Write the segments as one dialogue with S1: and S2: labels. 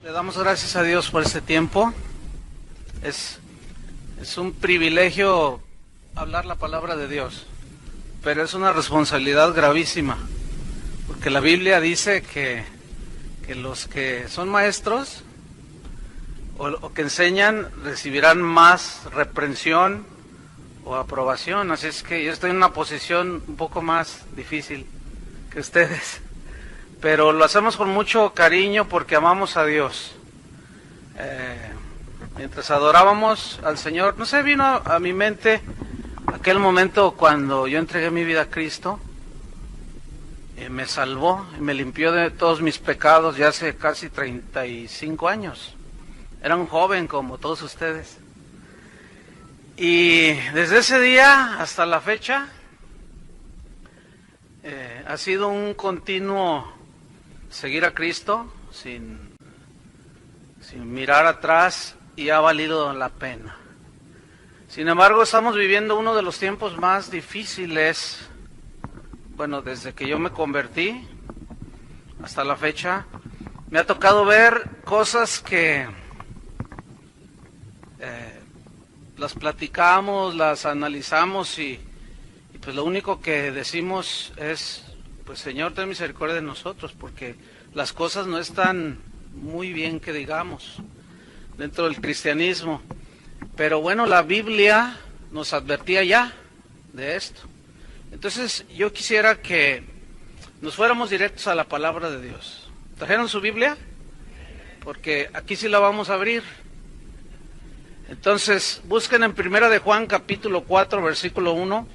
S1: Le damos gracias a Dios por este tiempo. Es un privilegio hablar la palabra de Dios, pero es una responsabilidad gravísima, porque la Biblia dice que los que son maestros o que enseñan recibirán más reprensión o aprobación. Así es que yo estoy en una posición un poco más difícil que ustedes, pero lo hacemos con mucho cariño porque amamos a Dios. Mientras adorábamos al Señor, no sé, vino a mi mente aquel momento cuando yo entregué mi vida a Cristo, me salvó y me limpió de todos mis pecados ya hace casi 35 años. Era un joven como todos ustedes. Y desde ese día hasta la fecha ha sido un continuo seguir a Cristo sin mirar atrás, y ha valido la pena. Sin embargo, estamos viviendo uno de los tiempos más difíciles, bueno, desde que yo me convertí hasta la fecha. Me ha tocado ver cosas que las platicamos, las analizamos y pues lo único que decimos es, pues Señor, ten misericordia de nosotros, porque las cosas no están muy bien que digamos dentro del cristianismo. Pero bueno, la Biblia nos advertía ya de esto. Entonces yo quisiera que nos fuéramos directos a la palabra de Dios. ¿Trajeron su Biblia? Porque aquí sí la vamos a abrir. Entonces busquen en Primera de Juan capítulo 4 versículo 1.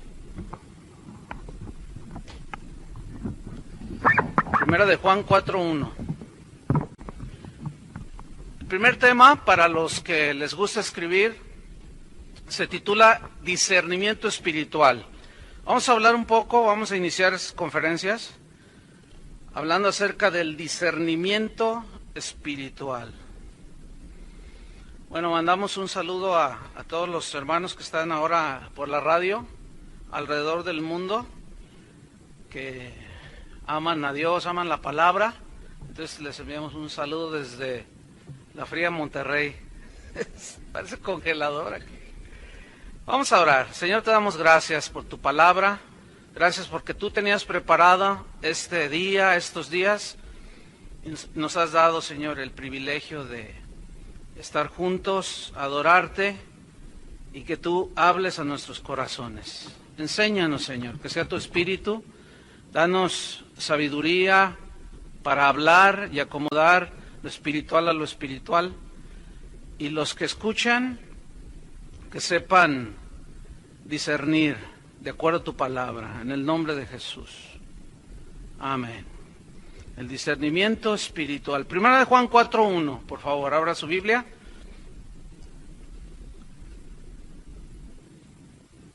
S1: Primera de Juan 4:1. El primer tema, para los que les gusta escribir, se titula discernimiento espiritual. Vamos a hablar un poco, vamos a iniciar conferencias hablando acerca del discernimiento espiritual. Bueno, mandamos un saludo a todos los hermanos que están ahora por la radio alrededor del mundo, que aman a Dios, aman la palabra. Entonces les enviamos un saludo desde la fría Monterrey. Parece congelador aquí. Vamos a orar. Señor, te damos gracias por tu palabra. Gracias porque tú tenías preparado este día, estos días. Nos has dado, Señor, el privilegio de estar juntos, adorarte y que tú hables a nuestros corazones. Enséñanos, Señor, que sea tu espíritu. Danos sabiduría para hablar y acomodar lo espiritual a lo espiritual. Y los que escuchan, que sepan discernir de acuerdo a tu palabra, en el nombre de Jesús. Amén. El discernimiento espiritual. Primera de Juan 4:1, por favor, abra su Biblia.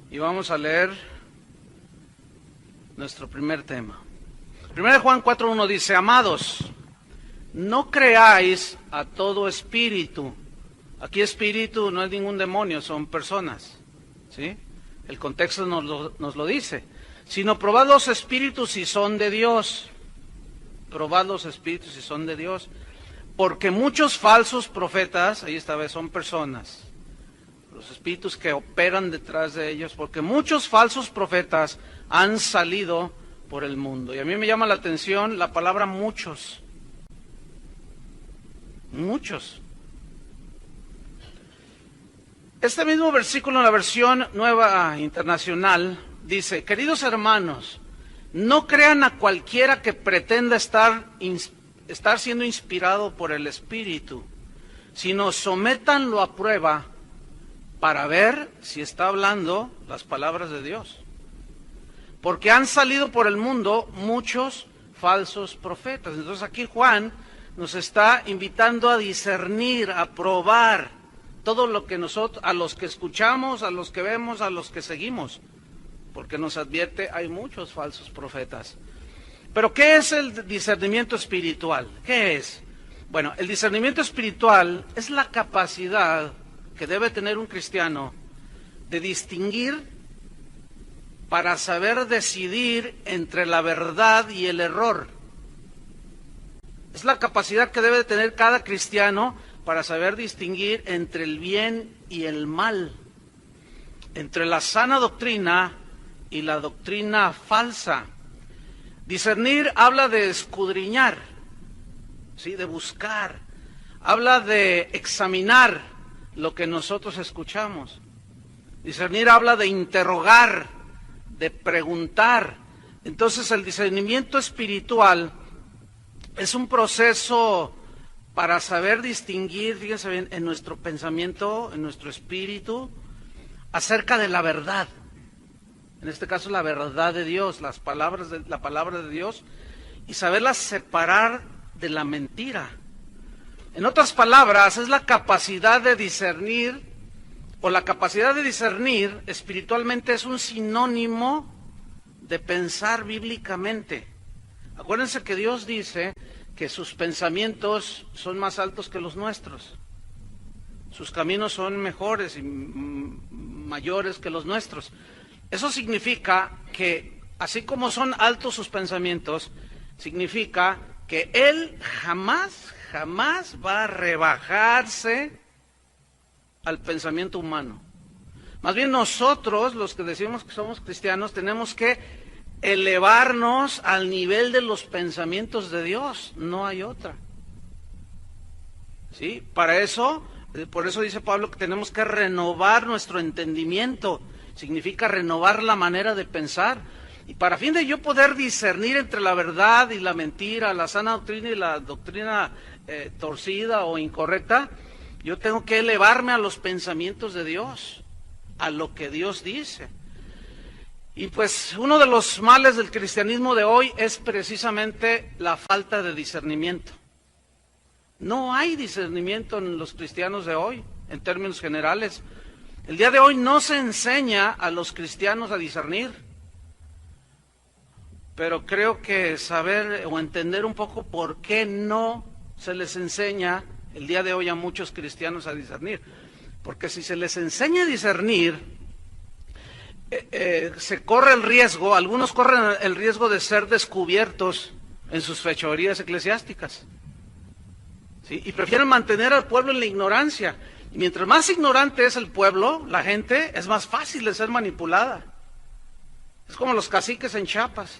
S1: Y vamos a leer nuestro primer tema. Primera de Juan 4:1 dice: amados, no creáis a todo espíritu. Aquí espíritu no es ningún demonio, son personas, ¿sí? El contexto nos lo dice. Sino probad los espíritus si son de Dios. Probad los espíritus si son de Dios. Porque muchos falsos profetas, ahí esta vez son personas, los espíritus que operan detrás de ellos, porque muchos falsos profetas han salido por el mundo. Y a mí me llama la atención la palabra muchos. Muchos. Este mismo versículo en la versión Nueva Internacional dice: queridos hermanos, no crean a cualquiera que pretenda estar siendo inspirado por el Espíritu, sino sométanlo a prueba para ver si está hablando las palabras de Dios. Porque han salido por el mundo muchos falsos profetas. Entonces aquí Juan nos está invitando a discernir, a probar todo lo que nosotros, a los que escuchamos, a los que vemos, a los que seguimos, porque nos advierte, hay muchos falsos profetas. Pero ¿qué es el discernimiento espiritual? ¿Qué es? Bueno, el discernimiento espiritual es la capacidad que debe tener un cristiano de distinguir para saber decidir entre la verdad y el error. Es la capacidad que debe de tener cada cristiano para saber distinguir entre el bien y el mal, entre la sana doctrina y la doctrina falsa. Discernir habla de escudriñar, ¿sí? De buscar. Habla de examinar lo que nosotros escuchamos. Discernir habla de interrogar, de preguntar. Entonces el discernimiento espiritual es un proceso para saber distinguir, fíjense bien, en nuestro pensamiento, en nuestro espíritu, acerca de la verdad. En este caso la verdad de Dios, la palabra de Dios, y saberla separar de la mentira. En otras palabras, es la capacidad de discernir, o la capacidad de discernir espiritualmente es un sinónimo de pensar bíblicamente. Acuérdense que Dios dice que sus pensamientos son más altos que los nuestros. Sus caminos son mejores y mayores que los nuestros. Eso significa que, así como son altos sus pensamientos, significa que Él jamás va a rebajarse al pensamiento humano. Más bien nosotros, los que decimos que somos cristianos, tenemos que elevarnos al nivel de los pensamientos de Dios. No hay otra. ¿Sí? Para eso, por eso dice Pablo que tenemos que renovar nuestro entendimiento. Significa renovar la manera de pensar. Y para fin de yo poder discernir entre la verdad y la mentira, la sana doctrina y la doctrina torcida o incorrecta, yo tengo que elevarme a los pensamientos de Dios, a lo que Dios dice. Y pues uno de los males del cristianismo de hoy es precisamente la falta de discernimiento. No hay discernimiento en los cristianos de hoy, en términos generales. El día de hoy no se enseña a los cristianos a discernir. Pero creo que saber o entender un poco por qué no se les enseña el día de hoy a muchos cristianos a discernir. Porque si se les enseña a discernir, se corre el riesgo, algunos corren el riesgo de ser descubiertos en sus fechorías eclesiásticas. ¿Sí? Y prefieren mantener al pueblo en la ignorancia. Y mientras más ignorante es el pueblo, la gente, es más fácil de ser manipulada. Es como los caciques en Chiapas.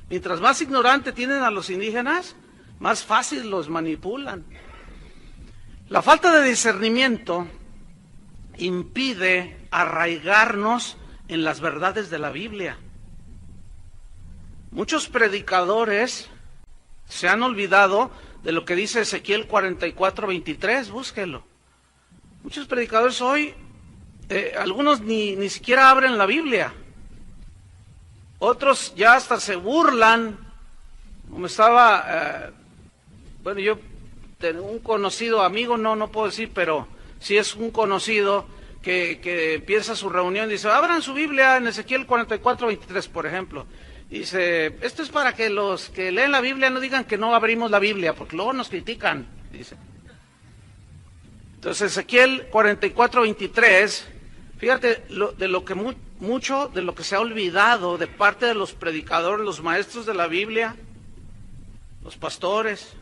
S1: Mientras más ignorante tienen a los indígenas, más fácil los manipulan. La falta de discernimiento impide arraigarnos en las verdades de la Biblia. Muchos predicadores se han olvidado de lo que dice Ezequiel 44:23, búsquelo. Muchos predicadores hoy, algunos ni siquiera abren la Biblia. Otros ya hasta se burlan, como estaba, bueno, yo tengo un conocido amigo, no puedo decir, pero sí es un conocido que empieza su reunión y dice, abran su Biblia en Ezequiel 44:23, por ejemplo. Dice, esto es para que los que leen la Biblia no digan que no abrimos la Biblia, porque luego nos critican, dice. Entonces Ezequiel 44:23, fíjate mucho de lo que se ha olvidado de parte de los predicadores, los maestros de la Biblia, los pastores.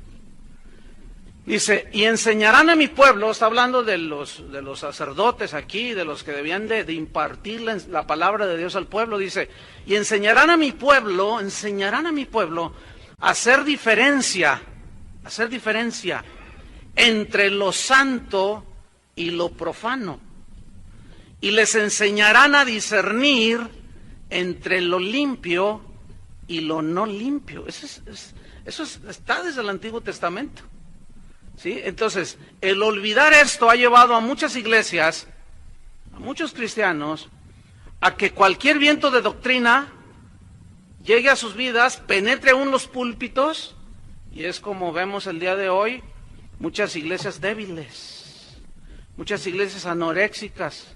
S1: Dice, y enseñarán a mi pueblo, está hablando de los sacerdotes aquí, de los que debían de impartir la palabra de Dios al pueblo, dice, y enseñarán a mi pueblo a hacer diferencia entre lo santo y lo profano. Y les enseñarán a discernir entre lo limpio y lo no limpio. Eso está desde el Antiguo Testamento. ¿Sí? Entonces, el olvidar esto ha llevado a muchas iglesias, a muchos cristianos, a que cualquier viento de doctrina llegue a sus vidas, penetre aún los púlpitos, y es como vemos el día de hoy, muchas iglesias débiles, muchas iglesias anoréxicas,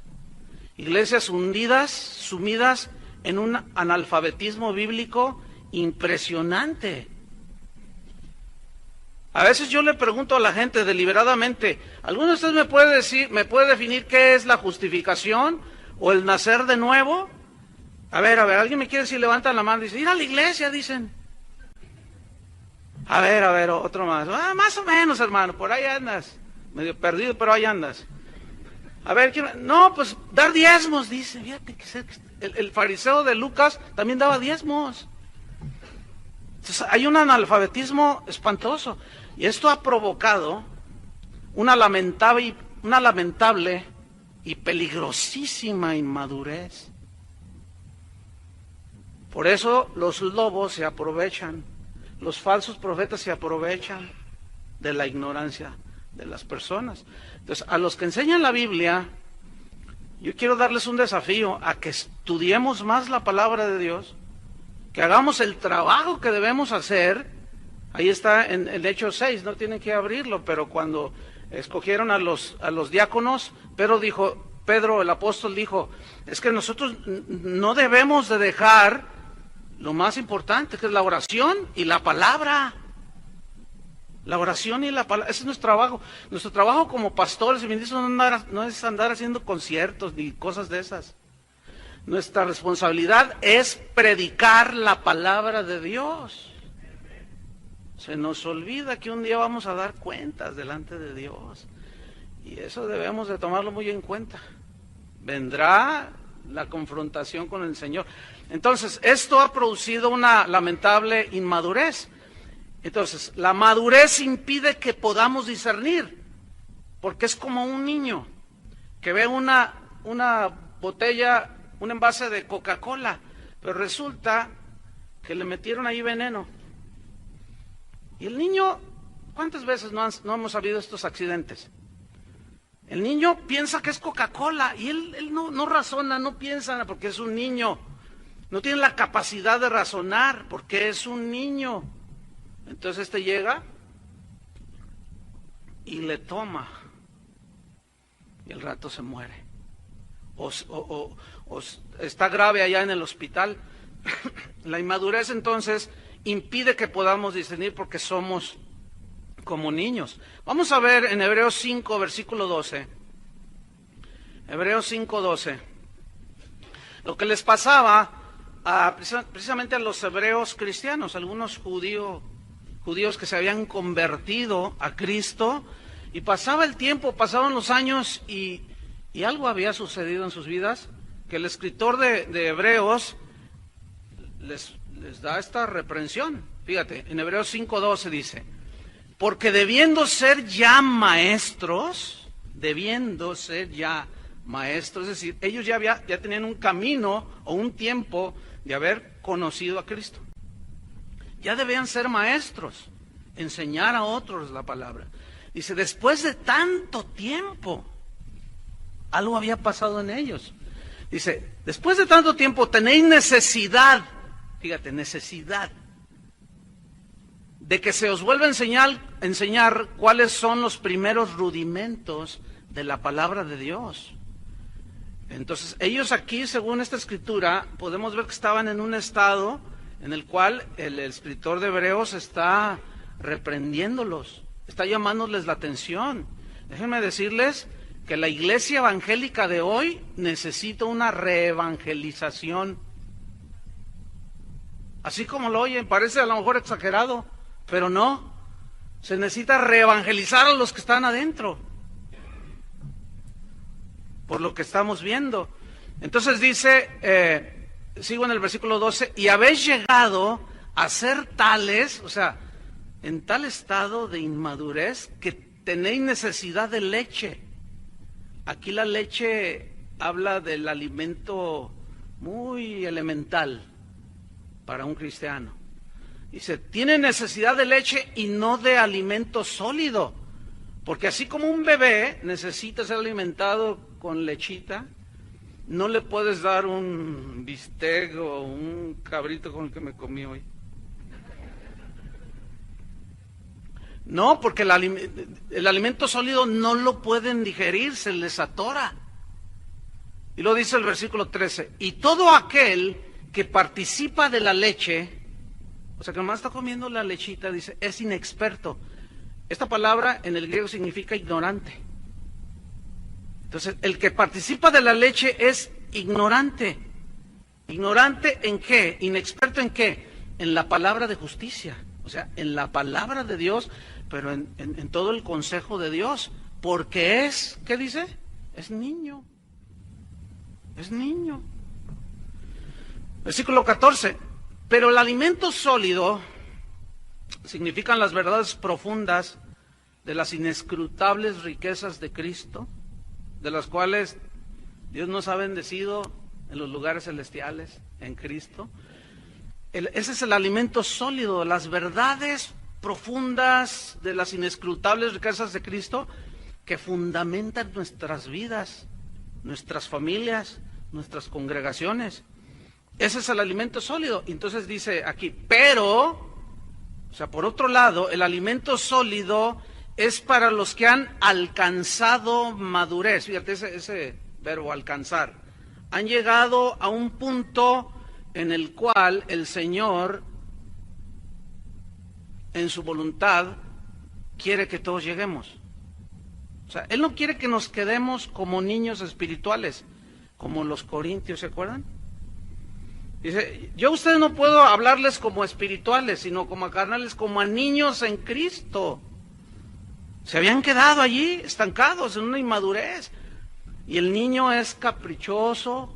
S1: iglesias hundidas, sumidas en un analfabetismo bíblico impresionante. A veces yo le pregunto a la gente deliberadamente, ¿alguno de ustedes me puede definir qué es la justificación o el nacer de nuevo? A ver, alguien me quiere decir, levanta la mano y dice, ir a la iglesia, dicen. A ver, otro más. Más o menos, hermano, por ahí andas. Medio perdido, pero ahí andas. A ver, no, pues dar diezmos, dice. Fíjate que el fariseo de Lucas también daba diezmos. Entonces, hay un analfabetismo espantoso. Y esto ha provocado una lamentable y peligrosísima inmadurez. Por eso los lobos se aprovechan, los falsos profetas se aprovechan de la ignorancia de las personas. Entonces, a los que enseñan la Biblia, yo quiero darles un desafío a que estudiemos más la palabra de Dios, que hagamos el trabajo que debemos hacer. Ahí está en el Hechos 6, no tienen que abrirlo, pero cuando escogieron a los diáconos, Pedro el apóstol dijo, es que nosotros no debemos de dejar lo más importante, que es la oración y la palabra. La oración y la palabra, ese es nuestro trabajo. Nuestro trabajo como pastores y ministros no es andar haciendo conciertos ni cosas de esas. Nuestra responsabilidad es predicar la palabra de Dios. Se nos olvida que un día vamos a dar cuentas delante de Dios. Y eso debemos de tomarlo muy en cuenta. Vendrá la confrontación con el Señor. Entonces, esto ha producido una lamentable inmadurez. Entonces, la madurez impide que podamos discernir, porque es como un niño que ve una botella, un envase de Coca-Cola, pero resulta que le metieron ahí veneno. Y el niño, ¿cuántas veces no hemos habido estos accidentes? El niño piensa que es Coca-Cola y él no razona, no piensa, porque es un niño. No tiene la capacidad de razonar porque es un niño. Entonces llega y le toma y al rato se muere. O está grave allá en el hospital. La inmadurez entonces impide que podamos discernir porque somos como niños. Vamos a ver en Hebreos 5, versículo 12. Hebreos 5, 12. Lo que les pasaba precisamente a los hebreos cristianos, algunos judíos que se habían convertido a Cristo, y pasaba el tiempo, pasaban los años y algo había sucedido en sus vidas, que el escritor de Hebreos les da esta reprensión. Fíjate, en Hebreos 5:12 dice, porque debiendo ser ya maestros, es decir, ellos ya tenían un camino o un tiempo de haber conocido a Cristo. Ya debían ser maestros, enseñar a otros la palabra. Dice, después de tanto tiempo, algo había pasado en ellos. Dice, después de tanto tiempo tenéis necesidad, fíjate, necesidad, de que se os vuelva a enseñar cuáles son los primeros rudimentos de la palabra de Dios. Entonces, ellos aquí, según esta escritura, podemos ver que estaban en un estado en el cual el escritor de Hebreos está reprendiéndolos, está llamándoles la atención. Déjenme decirles que la iglesia evangélica de hoy necesita una reevangelización. Así como lo oyen, parece a lo mejor exagerado, pero no. Se necesita reevangelizar a los que están adentro, por lo que estamos viendo. Entonces dice, sigo en el versículo 12, y habéis llegado a ser tales, o sea, en tal estado de inmadurez que tenéis necesidad de leche. Aquí la leche habla del alimento muy elemental para un cristiano. Dice, tiene necesidad de leche y no de alimento sólido, porque así como un bebé necesita ser alimentado con lechita, no le puedes dar un bistec o un cabrito con el que me comí hoy. No, porque el alimento sólido no lo pueden digerir, se les atora. Y lo dice el versículo 13, y todo aquel que participa de la leche, o sea que nomás está comiendo la lechita, dice, es inexperto. Esta palabra en el griego significa ignorante. Entonces, el que participa de la leche es ignorante. ¿Ignorante en qué? ¿Inexperto en qué? En la palabra de justicia. O sea, en la palabra de Dios, pero en todo el consejo de Dios. Porque es, ¿qué dice? Es niño. Es niño. Versículo 14. Pero el alimento sólido significan las verdades profundas de las inescrutables riquezas de Cristo, de las cuales Dios nos ha bendecido en los lugares celestiales, en Cristo. Ese es el alimento sólido, las verdades profundas de las inescrutables riquezas de Cristo que fundamentan nuestras vidas, nuestras familias, nuestras congregaciones. Ese es el alimento sólido. Entonces dice aquí, pero, o sea, por otro lado, el alimento sólido es para los que han alcanzado madurez. Fíjate ese verbo, alcanzar. Han llegado a un punto en el cual el Señor, en su voluntad, quiere que todos lleguemos. O sea, Él no quiere que nos quedemos como niños espirituales, como los corintios, ¿se acuerdan? Dice, yo a ustedes no puedo hablarles como espirituales, sino como a carnales, como a niños en Cristo. Se habían quedado allí, estancados en una inmadurez. Y el niño es caprichoso.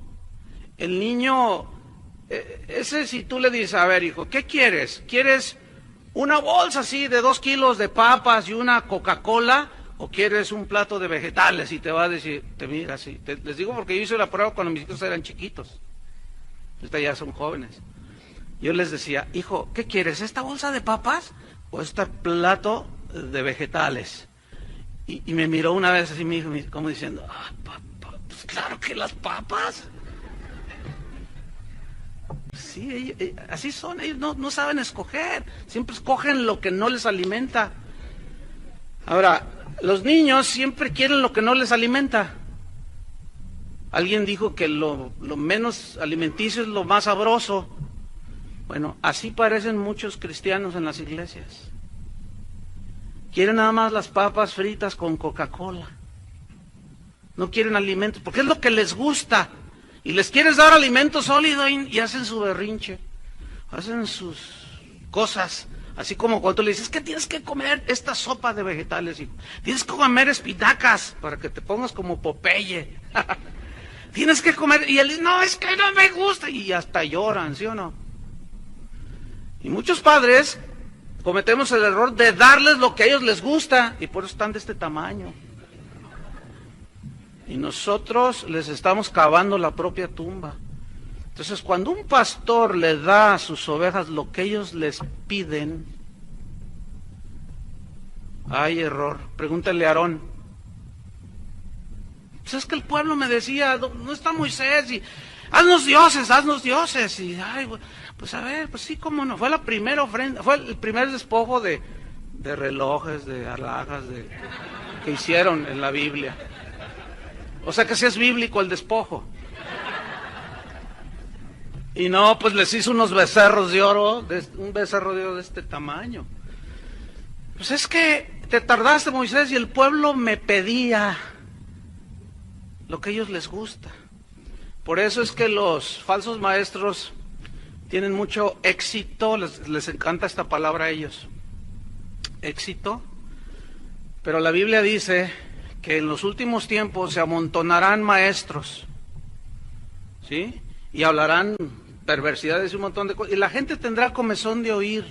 S1: El niño, ese si tú le dices, a ver hijo, ¿qué quieres? ¿Quieres una bolsa así de 2 kilos de papas y una Coca-Cola? ¿O quieres un plato de vegetales? Y te va a decir, te mira así. Les digo porque yo hice la prueba cuando mis hijos eran chiquitos. Ahorita ya son jóvenes. Yo les decía, hijo, ¿qué quieres? ¿Esta bolsa de papas o este plato de vegetales? Y me miró una vez así, mi hijo, como diciendo, papá, pues claro que las papas. Sí, así son, ellos no saben escoger, siempre escogen lo que no les alimenta. Ahora, los niños siempre quieren lo que no les alimenta. Alguien dijo que lo menos alimenticio es lo más sabroso. Bueno, así parecen muchos cristianos en las iglesias. Quieren nada más las papas fritas con Coca-Cola. No quieren alimentos, porque es lo que les gusta. Y les quieres dar alimento sólido y hacen su berrinche. Hacen sus cosas. Así como cuando tú le dices, es que tienes que comer esta sopa de vegetales, hijo. Tienes que comer espinacas para que te pongas como Popeye. Tienes que comer, y él dice, no, es que no me gusta, y hasta lloran, ¿sí o no? Y muchos padres cometemos el error de darles lo que a ellos les gusta, y por eso están de este tamaño. Y nosotros les estamos cavando la propia tumba. Entonces, cuando un pastor le da a sus ovejas lo que ellos les piden, hay error. Pregúntale a Aarón. Pues es que el pueblo me decía, no está Moisés, y haznos dioses, y ay, pues a ver, pues sí, cómo no, fue la primera ofrenda, fue el primer despojo de relojes, de alhajas, que hicieron en la Biblia. O sea que sí es bíblico el despojo. Y no, pues les hizo unos becerros de oro, un becerro de oro de este tamaño. Pues es que te tardaste, Moisés, y el pueblo me pedía lo que a ellos les gusta. Por eso es que los falsos maestros tienen mucho éxito, les encanta esta palabra a ellos, éxito, pero la Biblia dice que en los últimos tiempos se amontonarán maestros, ¿sí? Y hablarán perversidades y un montón de cosas, y la gente tendrá comezón de oír,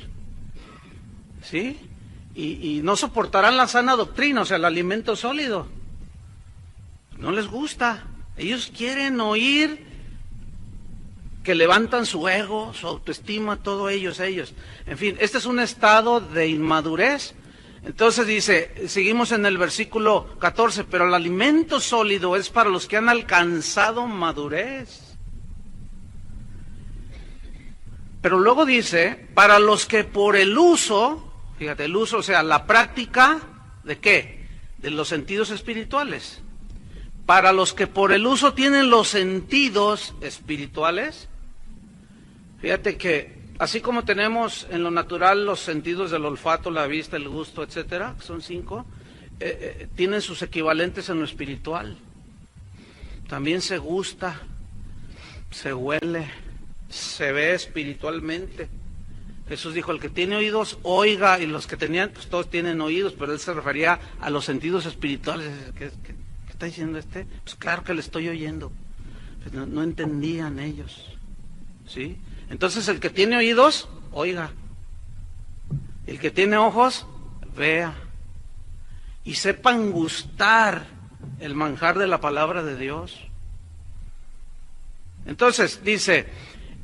S1: ¿sí? Y no soportarán la sana doctrina, o sea, el alimento sólido. No les gusta. Ellos quieren oír que levantan su ego, su autoestima, todo ellos. En fin, este es un estado de inmadurez. Entonces dice, seguimos en el versículo 14, pero el alimento sólido es para los que han alcanzado madurez. Pero luego dice, para los que por el uso, fíjate, el uso, o sea, la práctica, ¿de qué? De los sentidos espirituales. Para los que por el uso tienen los sentidos espirituales, fíjate que así como tenemos en lo natural los sentidos del olfato, la vista, el gusto, etcétera, que son 5, tienen sus equivalentes en lo espiritual. También se gusta, se huele, se ve espiritualmente. Jesús dijo, el que tiene oídos, oiga, y los que tenían, pues todos tienen oídos, pero él se refería a los sentidos espirituales. ¿Qué está diciendo este? Pues claro que le estoy oyendo. Pues no entendían ellos, ¿sí? Entonces el que tiene oídos, oiga. El que tiene ojos, vea. Y sepan gustar el manjar de la palabra de Dios. Entonces dice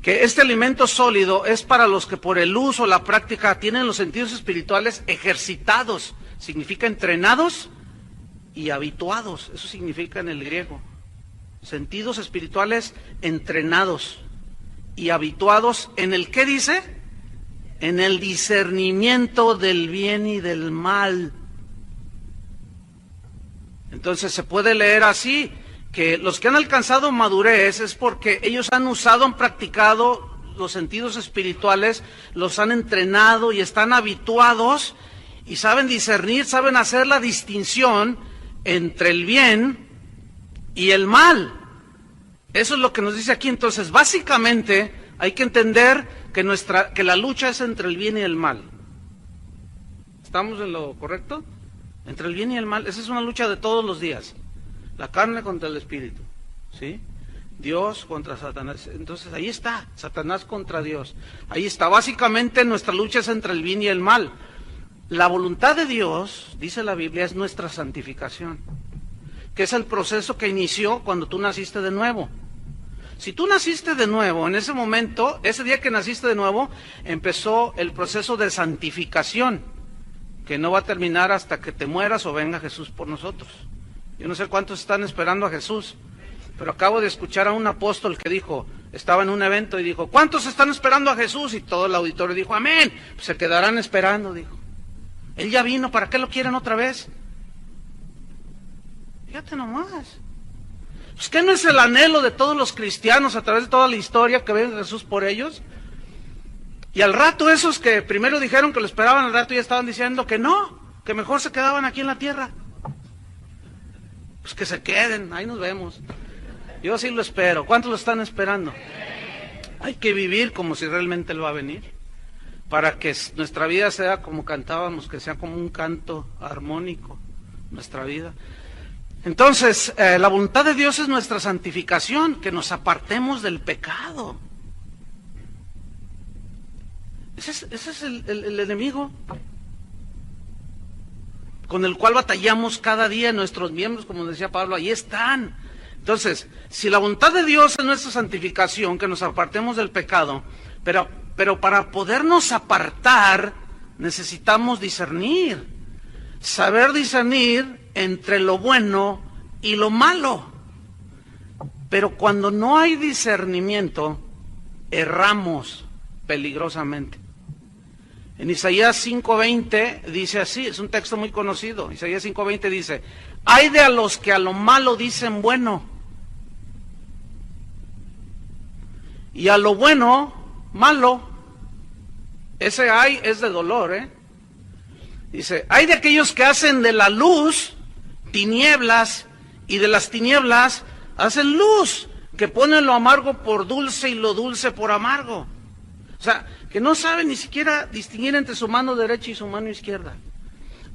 S1: que este alimento sólido es para los que por el uso, la práctica, tienen los sentidos espirituales ejercitados. Significa entrenados y habituados. Eso significa en el griego. Sentidos espirituales entrenados y habituados en el, ¿qué dice? En el discernimiento del bien y del mal. Entonces se puede leer así, que los que han alcanzado madurez es porque ellos han usado, han practicado los sentidos espirituales, los han entrenado y están habituados y saben discernir, saben hacer la distinción entre el bien y el mal. Eso es lo que nos dice aquí. Entonces, básicamente hay que entender que la lucha es entre el bien y el mal. ¿Estamos en lo correcto? Entre el bien y el mal. Esa es una lucha de todos los días. La carne contra el espíritu, ¿sí? Dios contra Satanás. Entonces ahí está, Satanás contra Dios. Ahí está. Básicamente nuestra lucha es entre el bien y el mal. La voluntad de Dios, dice la Biblia, es nuestra santificación, que es el proceso que inició cuando tú naciste de nuevo. Si tú naciste de nuevo, en ese momento, ese día que naciste de nuevo, empezó el proceso de santificación, que no va a terminar hasta que te mueras o venga Jesús por nosotros. Yo no sé cuántos están esperando a Jesús, pero acabo de escuchar a un apóstol que dijo, estaba en un evento y dijo, ¿cuántos están esperando a Jesús? Y todo el auditorio dijo, amén. Pues se quedarán esperando, dijo. Él ya vino, ¿para qué lo quieren otra vez? Fíjate nomás. Pues ¿qué no es el anhelo de todos los cristianos a través de toda la historia que venga Jesús por ellos? Y al rato esos que primero dijeron que lo esperaban, al rato ya estaban diciendo que no, que mejor se quedaban aquí en la tierra. Pues que se queden, ahí nos vemos. Yo sí lo espero. ¿Cuántos lo están esperando? Hay que vivir como si realmente Él va a venir, para que nuestra vida sea como cantábamos, que sea como un canto armónico, nuestra vida. Entonces, la voluntad de Dios es nuestra santificación, que nos apartemos del pecado. Ese es el enemigo con el cual batallamos cada día. Nuestros miembros, como decía Pablo, ahí están. Entonces, si la voluntad de Dios es nuestra santificación, que nos apartemos del pecado, pero para podernos apartar necesitamos discernir, saber discernir entre lo bueno y lo malo. Pero cuando no hay discernimiento, erramos peligrosamente. En Isaías 5:20 dice así, es un texto muy conocido. Isaías 5:20 dice, ay de a los que a lo malo dicen bueno, y a lo bueno, malo. Ese ay es de dolor, Dice, ay de aquellos que hacen de la luz tinieblas, y de las tinieblas hacen luz, que ponen lo amargo por dulce y lo dulce por amargo. O sea, que no saben ni siquiera distinguir entre su mano derecha y su mano izquierda.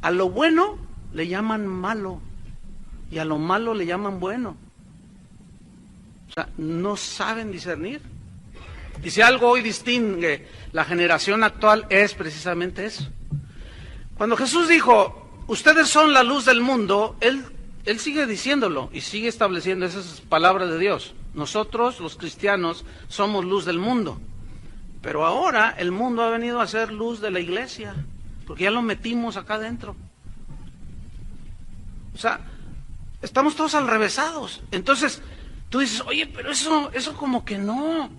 S1: A lo bueno le llaman malo, y a lo malo le llaman bueno. O sea, no saben discernir. Y si algo hoy distingue la generación actual es precisamente eso. Cuando Jesús dijo, ustedes son la luz del mundo, Él sigue diciéndolo y sigue estableciendo esas palabras de Dios. Nosotros, los cristianos, somos luz del mundo. Pero ahora el mundo ha venido a ser luz de la iglesia, porque ya lo metimos acá adentro. O sea, estamos todos alrevesados. Entonces, tú dices, oye, pero eso como que no.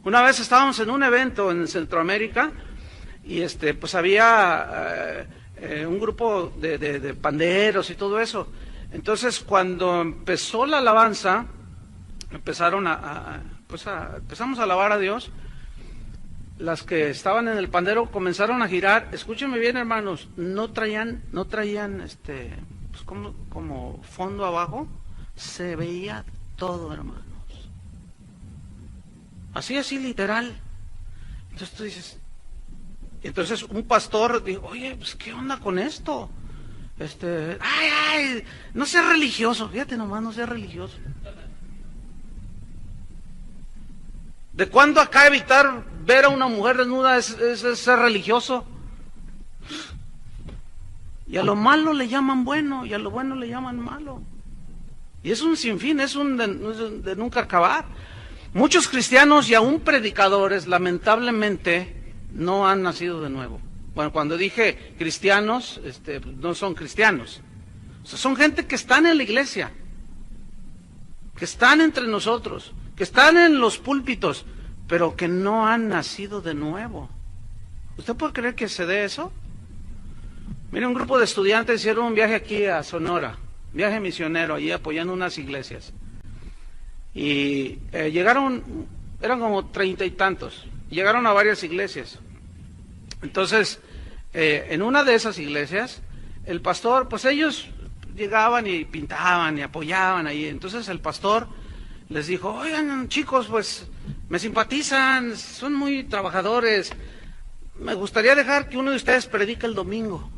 S1: Una vez estábamos en un evento en Centroamérica y pues había un grupo de panderos y todo eso. Entonces, cuando empezó la alabanza, empezamos a alabar a Dios. Las que estaban en el pandero comenzaron a girar. Escúchenme bien, hermanos, no traían pues como fondo abajo, se veía todo, hermanos. Así literal. Entonces tú dices, Entonces un pastor dijo, oye, pues ¿qué onda con esto? No seas religioso, fíjate nomás, no seas religioso. ¿De cuándo acá evitar ver a una mujer desnuda es ser religioso? Y a lo malo le llaman bueno, y a lo bueno le llaman malo. Y es un sinfín, es un de nunca acabar. Muchos cristianos y aún predicadores, lamentablemente, no han nacido de nuevo. Bueno, cuando dije cristianos, no son cristianos. O sea, son gente que están en la iglesia, que están entre nosotros, que están en los púlpitos, pero que no han nacido de nuevo. ¿Usted puede creer que se dé eso? Mire, un grupo de estudiantes hicieron un viaje aquí a Sonora, viaje misionero, allí apoyando unas iglesias. Y llegaron, eran como 30 y tantos, llegaron a varias iglesias. Entonces, en una de esas iglesias, el pastor, pues ellos llegaban y pintaban y apoyaban ahí. Entonces el pastor les dijo, oigan chicos, pues me simpatizan, son muy trabajadores, me gustaría dejar que uno de ustedes predique el domingo.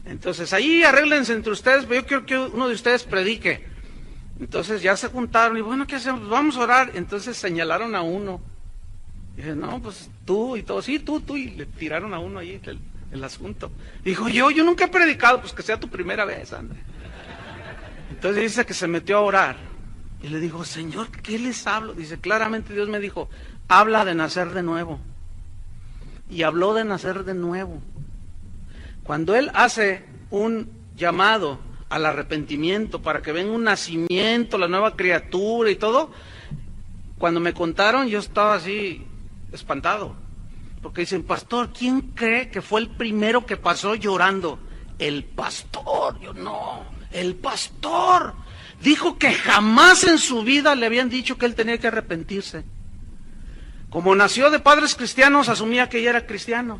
S1: Entonces ahí arréglense entre ustedes, pero yo quiero que uno de ustedes predique. Entonces ya se juntaron y bueno, ¿qué hacemos? Pues vamos a orar. Entonces señalaron a uno. Y dije, no, pues tú y todo, sí, tú, y le tiraron a uno ahí el asunto. Dijo, yo nunca he predicado, pues que sea tu primera vez, André. Entonces dice que se metió a orar. Y le dijo, Señor, ¿qué les hablo? Dice, claramente Dios me dijo, habla de nacer de nuevo. Y habló de nacer de nuevo. Cuando Él hace un llamado al arrepentimiento para que venga un nacimiento, la nueva criatura y todo, cuando me contaron yo estaba así espantado. Porque dicen, pastor, ¿quién cree que fue el primero que pasó llorando? El pastor. Yo no, el pastor. Dijo que jamás en su vida le habían dicho que él tenía que arrepentirse. Como nació de padres cristianos, asumía que ella era cristiano.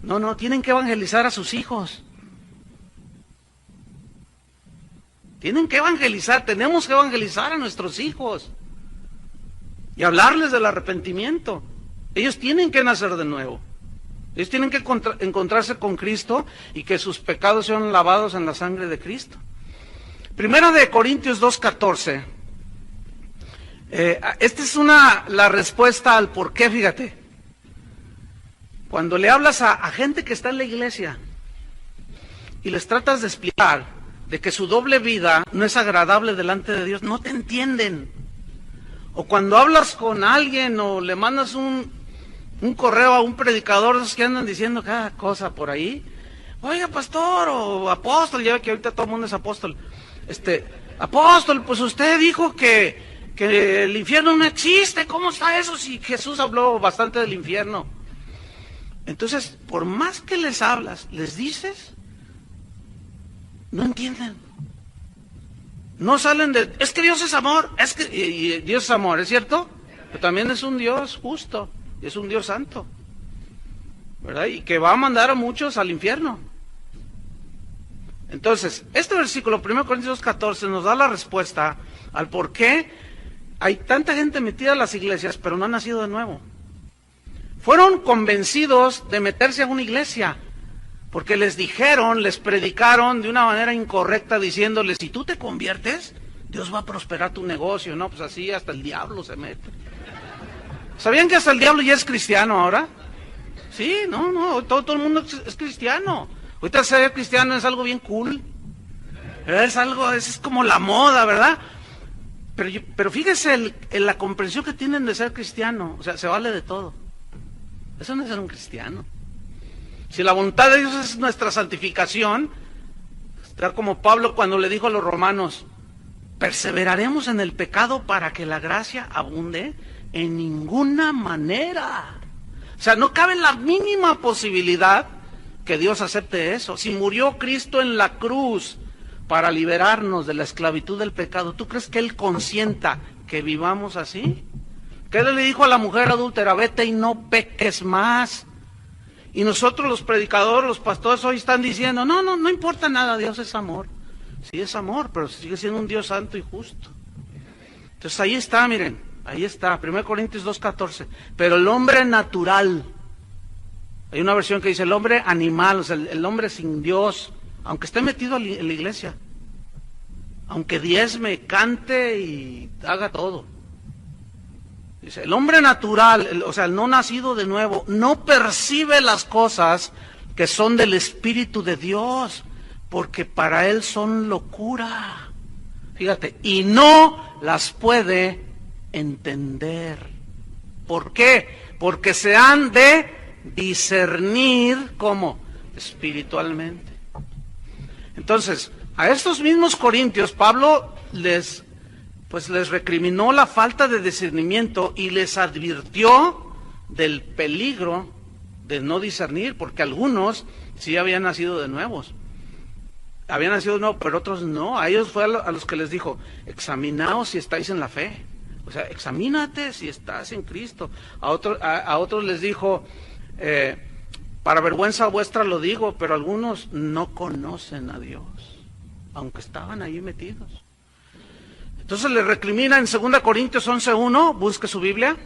S1: No, tienen que evangelizar a sus hijos. Tienen que evangelizar, tenemos que evangelizar a nuestros hijos. Y hablarles del arrepentimiento. Ellos tienen que nacer de nuevo. Ellos tienen que encontrarse con Cristo y que sus pecados sean lavados en la sangre de Cristo. Primera de Corintios 2:14. Esta es la respuesta al por qué, fíjate. Cuando le hablas a gente que está en la iglesia y les tratas de explicar de que su doble vida no es agradable delante de Dios, no te entienden. O cuando hablas con alguien o le mandas un correo a un predicador, esos que andan diciendo cada cosa por ahí, oiga pastor o apóstol, ya ve que ahorita todo el mundo es apóstol, apóstol, pues usted dijo que el infierno no existe, ¿cómo está eso si Jesús habló bastante del infierno? Entonces, por más que les hablas, les dices, no entienden. No salen es que Dios es amor, y Dios es amor, ¿es cierto? Pero también es un Dios justo, es un Dios santo, ¿verdad? Y que va a mandar a muchos al infierno. Entonces, este versículo, 1 Corintios 14, nos da la respuesta al por qué hay tanta gente metida en las iglesias, pero no ha nacido de nuevo. Fueron convencidos de meterse a una iglesia, porque les predicaron de una manera incorrecta, diciéndoles, si tú te conviertes, Dios va a prosperar tu negocio. No, pues así hasta el diablo se mete. ¿Sabían que hasta el diablo ya es cristiano ahora? Sí, no, todo el mundo es cristiano. Ahorita ser cristiano es algo bien cool. Es como la moda, ¿verdad? Pero fíjese en la comprensión que tienen de ser cristiano. O sea, se vale de todo. Eso no es ser un cristiano. Si la voluntad de Dios es nuestra santificación, tal como Pablo cuando le dijo a los romanos, perseveraremos en el pecado para que la gracia abunde, en ninguna manera. O sea, no cabe la mínima posibilidad que Dios acepte eso. Si murió Cristo en la cruz para liberarnos de la esclavitud del pecado, ¿tú crees que Él consienta que vivamos así? ¿Qué le dijo a la mujer adúltera? Vete y no peques más. Y nosotros los predicadores, los pastores hoy están diciendo, no importa nada, Dios es amor. Sí es amor, pero sigue siendo un Dios santo y justo. Entonces ahí está, miren, ahí está, 1 Corintios 2:14. Pero el hombre natural, Hay una versión que dice el hombre animal, o sea, el hombre sin Dios, aunque esté metido en la iglesia, aunque diezme, cante y haga todo. Dice, el hombre natural, o sea, el no nacido de nuevo, no percibe las cosas que son del Espíritu de Dios, porque para él son locura. Fíjate, y no las puede entender. ¿Por qué? Porque se han de discernir, ¿cómo? Espiritualmente. Entonces, a estos mismos corintios, Pablo les recriminó la falta de discernimiento y les advirtió del peligro de no discernir, porque algunos sí habían nacido de nuevos. Habían nacido de nuevo, pero otros no. A ellos fue a los que les dijo, examinaos si estáis en la fe. O sea, examínate si estás en Cristo. A otros les dijo, para vergüenza vuestra lo digo, pero algunos no conocen a Dios, aunque estaban ahí metidos. Entonces le recrimina en 2 Corintios 11:1, busque su Biblia.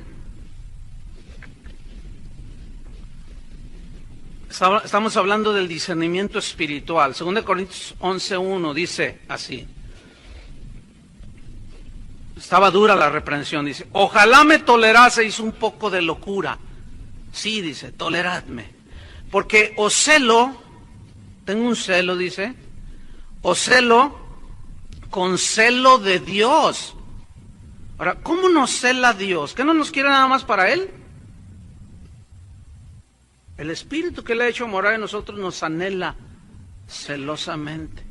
S1: Estamos hablando del discernimiento espiritual. 2 Corintios 11:1 dice así. Estaba dura la reprensión, dice, ojalá me toleraseis un poco de locura. Sí, dice, toleradme. Porque os celo, tengo un celo, dice, os celo con celo de Dios. Ahora, ¿cómo nos cela Dios? ¿Que no nos quiere nada más para Él? El Espíritu que le ha hecho morar en nosotros nos anhela celosamente.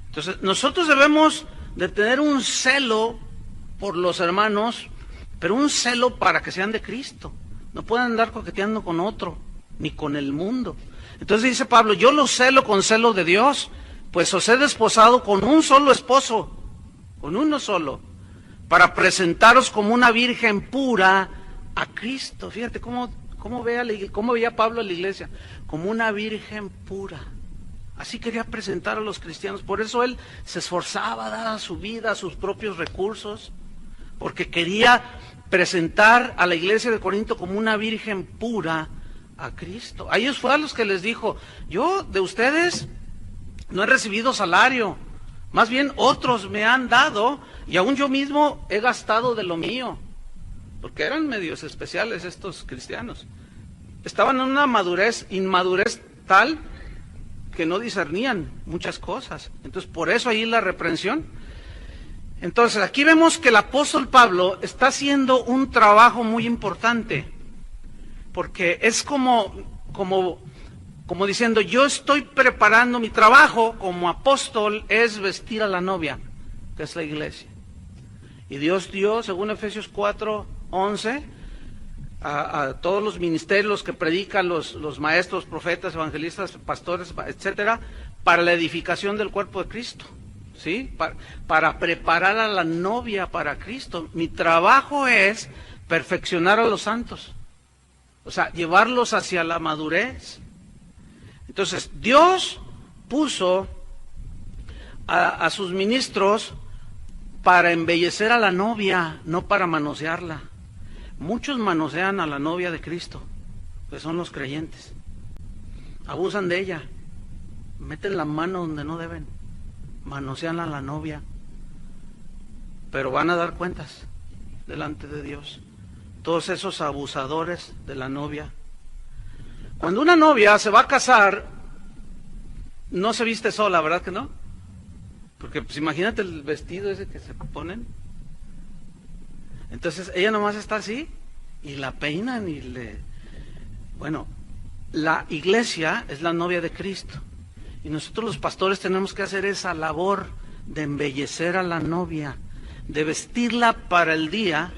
S1: Entonces, nosotros debemos de tener un celo por los hermanos, pero un celo para que sean de Cristo. No pueden andar coqueteando con otro, ni con el mundo. Entonces dice Pablo, yo los celo con celo de Dios, pues os he desposado con un solo esposo, con uno solo, para presentaros como una virgen pura a Cristo. Fíjate cómo veía Pablo a la iglesia, como una virgen pura. Así quería presentar a los cristianos. Por eso él se esforzaba, daba su vida, sus propios recursos, porque quería presentar a la iglesia de Corinto como una virgen pura a Cristo. A ellos fue a los que les dijo, yo de ustedes no he recibido salario, más bien otros me han dado, y aún yo mismo he gastado de lo mío, porque eran medios especiales estos cristianos. Estaban en una inmadurez tal que no discernían muchas cosas. Entonces, por eso ahí la reprensión. Entonces, aquí vemos que el apóstol Pablo está haciendo un trabajo muy importante, porque es como diciendo, yo estoy preparando mi trabajo como apóstol, es vestir a la novia, que es la iglesia. Y Dios dio, según Efesios 4:11, a todos los ministerios que predican los maestros, profetas, evangelistas, pastores, etcétera, para la edificación del cuerpo de Cristo, ¿sí? Para preparar a la novia para Cristo. Mi trabajo es perfeccionar a los santos, o sea, llevarlos hacia la madurez. Entonces, Dios puso a sus ministros para embellecer a la novia, no para manosearla. Muchos manosean a la novia de Cristo, que son los creyentes. Abusan de ella, meten la mano donde no deben, manosean a la novia, pero van a dar cuentas delante de Dios. Todos esos abusadores de la novia. Cuando una novia se va a casar, no se viste sola, ¿verdad que no? Porque pues imagínate el vestido ese que se ponen. Entonces ella nomás está así y la peinan y le... Bueno, la iglesia es la novia de Cristo y nosotros los pastores tenemos que hacer esa labor de embellecer a la novia, de vestirla para el día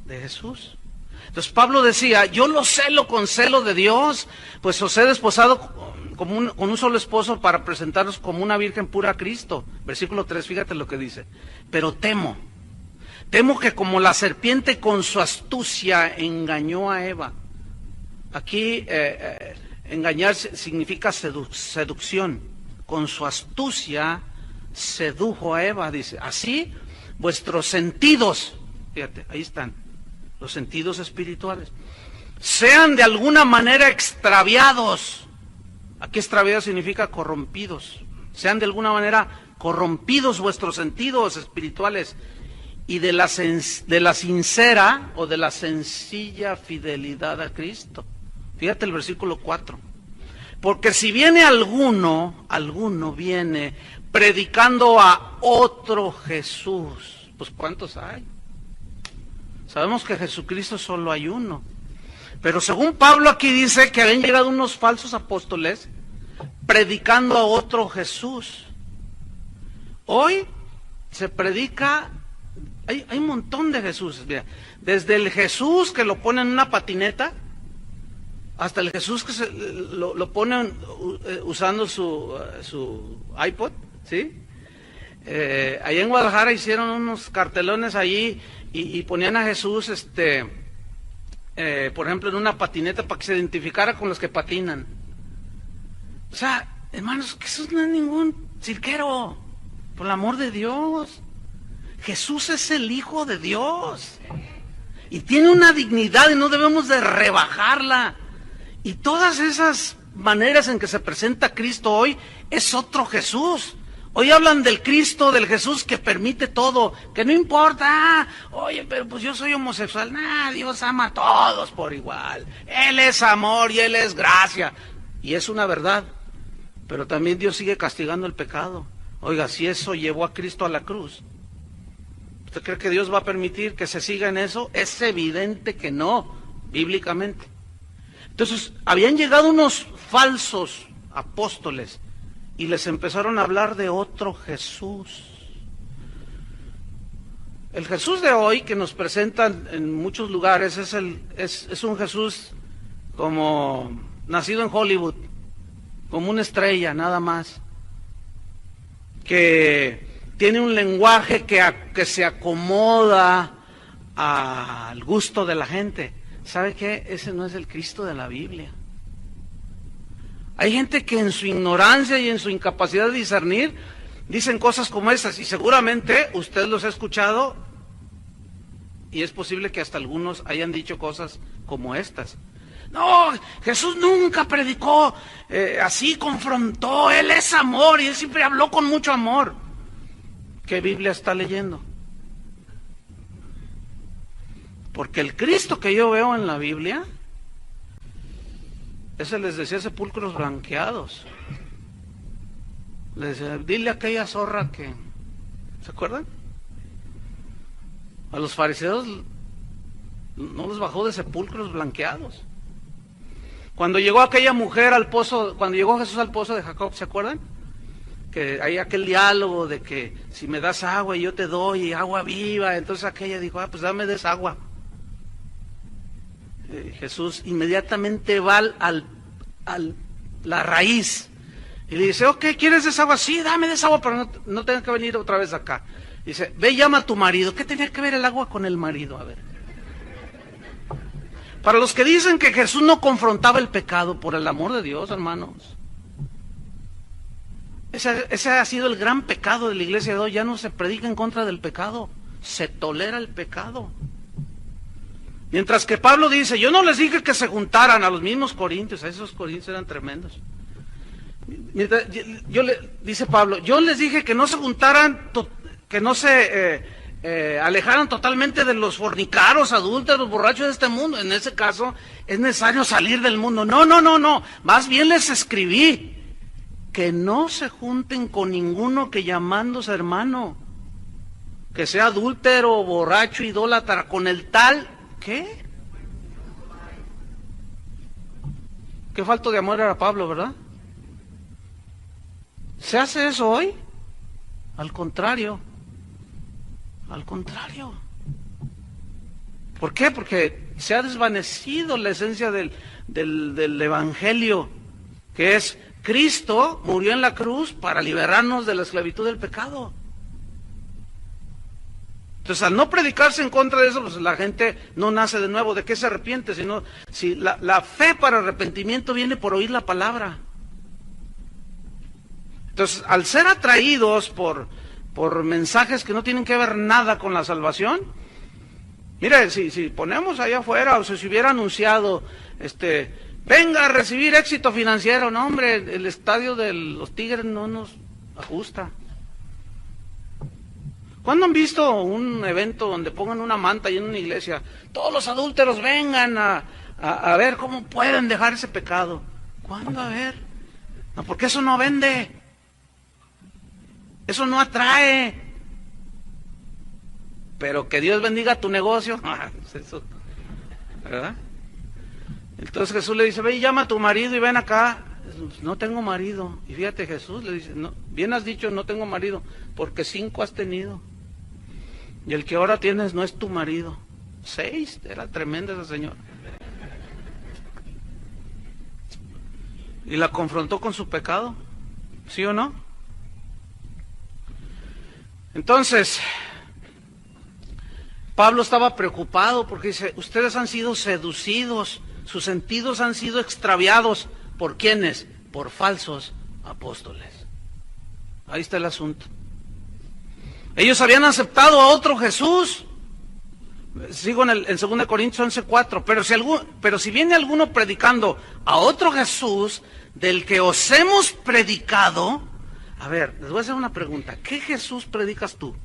S1: de Jesús. Entonces Pablo decía, yo lo celo con celo de Dios, pues os he desposado con un solo esposo para presentaros como una virgen pura a Cristo. Versículo 3, fíjate lo que dice. Pero temo que como la serpiente con su astucia engañó a Eva. Aquí engañar significa seducción. Con su astucia sedujo a Eva, dice. Así vuestros sentidos, fíjate, ahí están. los sentidos espirituales, sean de alguna manera extraviados. Aquí extraviado significa corrompidos. Sean de alguna manera corrompidos vuestros sentidos espirituales y de la sincera o de la sencilla fidelidad a Cristo. Fíjate el versículo 4. Porque si viene alguno viene predicando a otro Jesús, pues ¿cuántos hay? Sabemos que Jesucristo solo hay uno. Pero según Pablo aquí dice que habían llegado unos falsos apóstoles predicando a otro Jesús. Hoy se predica, hay un montón de Jesús. Mira, desde el Jesús que lo ponen en una patineta, hasta el Jesús que lo ponen usando su iPod, ¿sí? Allá en Guadalajara hicieron unos cartelones allí y ponían a Jesús, por ejemplo, en una patineta para que se identificara con los que patinan. O sea, hermanos, Jesús no es ningún cirquero, por el amor de Dios. Jesús es el Hijo de Dios y tiene una dignidad y no debemos de rebajarla. Y todas esas maneras en que se presenta Cristo hoy es otro Jesús. Hoy hablan del Cristo, del Jesús que permite todo, que no importa, oye, pero pues yo soy homosexual. Nah, Dios ama a todos por igual. Él es amor y Él es gracia. Y es una verdad, pero también Dios sigue castigando el pecado. Oiga, si eso llevó a Cristo a la cruz, ¿usted cree que Dios va a permitir que se siga en eso? Es evidente que no, bíblicamente. Entonces, habían llegado unos falsos apóstoles y les empezaron a hablar de otro Jesús. El Jesús de hoy que nos presentan en muchos lugares es un Jesús como nacido en Hollywood, como una estrella, nada más, que tiene un lenguaje que se acomoda al gusto de la gente. ¿Sabe qué? Ese no es el Cristo de la Biblia. Hay gente que en su ignorancia y en su incapacidad de discernir dicen cosas como esas, y seguramente usted los ha escuchado y es posible que hasta algunos hayan dicho cosas como estas. No, Jesús nunca predicó así, confrontó, Él es amor y Él siempre habló con mucho amor. ¿Qué Biblia está leyendo? Porque el Cristo que yo veo en la Biblia, ese les decía sepulcros blanqueados. Les decía, dile a aquella zorra que... ¿Se acuerdan? A los fariseos no los bajó de sepulcros blanqueados. Cuando llegó aquella mujer al pozo, cuando llegó Jesús al pozo de Jacob, ¿se acuerdan? Que hay aquel diálogo de que si me das agua y yo te doy agua viva, entonces aquella dijo, pues dame de esa agua. Jesús inmediatamente va a la raíz y le dice, ok, ¿quieres esa agua? Sí, dame de esa agua, pero no tengas que venir otra vez acá. Dice, ve y llama a tu marido. ¿Qué tenía que ver el agua con el marido? A ver. Para los que dicen que Jesús no confrontaba el pecado, por el amor de Dios, hermanos, ese ha sido el gran pecado de la iglesia de hoy. Ya no se predica en contra del pecado, se tolera el pecado. Mientras que Pablo dice, yo no les dije que se juntaran a los mismos corintios, a esos corintios eran tremendos. Dice Pablo, yo les dije que no se juntaran, que no se alejaran totalmente de los fornicaros, adúlteros, borrachos de este mundo. En ese caso es necesario salir del mundo. No, más bien les escribí que no se junten con ninguno que llamándose hermano, que sea adúltero, borracho, idólatra, con el tal... ¿Qué? Qué falto de amor era Pablo, ¿verdad? ¿Se hace eso hoy? Al contrario. ¿Por qué? Porque se ha desvanecido la esencia del Evangelio, que es Cristo murió en la cruz para liberarnos de la esclavitud del pecado. Entonces, al no predicarse en contra de eso, pues la gente no nace de nuevo. ¿De qué se arrepiente? Si la fe para arrepentimiento viene por oír la palabra. Entonces, al ser atraídos por mensajes que no tienen que ver nada con la salvación, Mire, si ponemos allá afuera, o sea, si hubiera anunciado, venga a recibir éxito financiero, no hombre, el estadio de los Tigres no nos ajusta. ¿Cuándo han visto un evento donde pongan una manta y en una iglesia, todos los adúlteros vengan a ver cómo pueden dejar ese pecado? ¿Cuándo? A ver. No, porque eso no vende. Eso no atrae. Pero que Dios bendiga tu negocio. Eso, ¿verdad? Entonces Jesús le dice, ve y llama a tu marido y ven acá. No tengo marido. Y fíjate, Jesús le dice, no, bien has dicho, no tengo marido, porque 5 has tenido. Y el que ahora tienes no es tu marido. 6, era tremenda esa señora. Y la confrontó con su pecado, ¿sí o no? Entonces, Pablo estaba preocupado porque dice, ustedes han sido seducidos, sus sentidos han sido extraviados. ¿Por quiénes? Por falsos apóstoles. Ahí está el asunto. Ellos habían aceptado a otro Jesús. Sigo en 2 Corintios 11:4. Pero si viene alguno predicando a otro Jesús del que os hemos predicado. A ver, les voy a hacer una pregunta. ¿Qué Jesús predicas tú?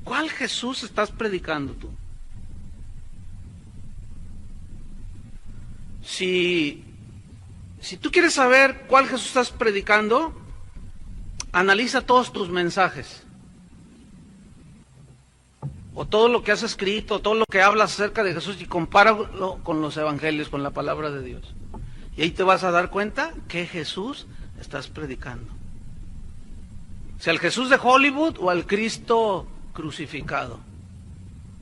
S1: ¿Cuál Jesús estás predicando tú? Si tú quieres saber cuál Jesús estás predicando, analiza todos tus mensajes, o todo lo que has escrito, todo lo que hablas acerca de Jesús, y compáralo con los evangelios, con la palabra de Dios. Y ahí te vas a dar cuenta qué Jesús estás predicando. Si al Jesús de Hollywood o al Cristo crucificado.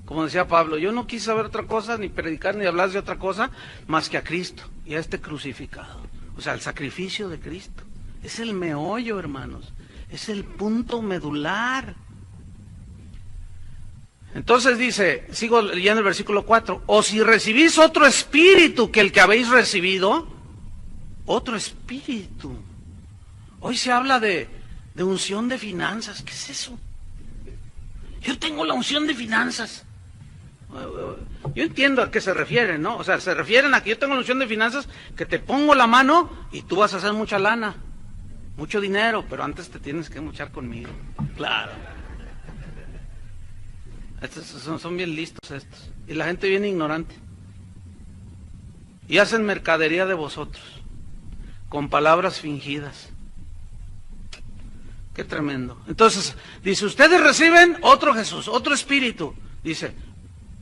S1: Como decía Pablo, yo no quise saber otra cosa, ni predicar, ni hablar de otra cosa, más que a Cristo y a este crucificado. O sea, el sacrificio de Cristo. Es el meollo, hermanos. Es el punto medular. Entonces dice, sigo leyendo el versículo 4, o si recibís otro espíritu que el que habéis recibido, otro espíritu. Hoy se habla de unción de finanzas. ¿Qué es eso? Yo tengo la unción de finanzas. Yo entiendo a qué se refieren, ¿no? O sea, se refieren a que yo tengo la unción de finanzas, que te pongo la mano y tú vas a hacer mucha lana, mucho dinero, pero antes te tienes que mochar conmigo. Claro. Estos son bien listos estos. Y la gente viene ignorante. Y hacen mercadería de vosotros, con palabras fingidas. Qué tremendo. Entonces, dice, ustedes reciben otro Jesús, otro espíritu. Dice,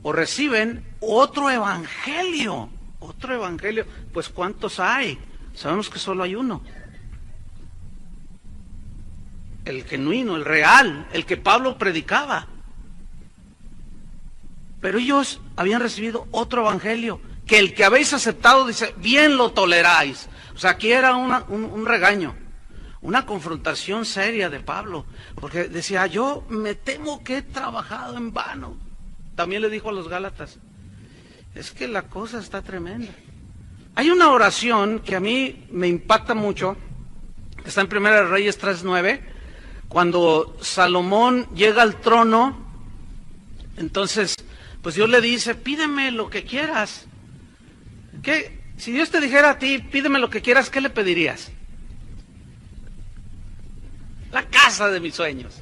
S1: o reciben otro evangelio. Otro evangelio. Pues ¿cuántos hay? Sabemos que solo hay uno. El genuino, el real, el que Pablo predicaba. Pero ellos habían recibido otro evangelio, que el que habéis aceptado, dice, bien lo toleráis. O sea, aquí era un regaño, una confrontación seria de Pablo, porque decía, yo me temo que he trabajado en vano. También le dijo a los Gálatas, es que la cosa está tremenda. Hay una oración que a mí me impacta mucho, que está en 1 Reyes 3:9, cuando Salomón llega al trono, entonces, pues Dios le dice, pídeme lo que quieras. ¿Qué? Si Dios te dijera a ti, pídeme lo que quieras, ¿qué le pedirías? La casa de mis sueños.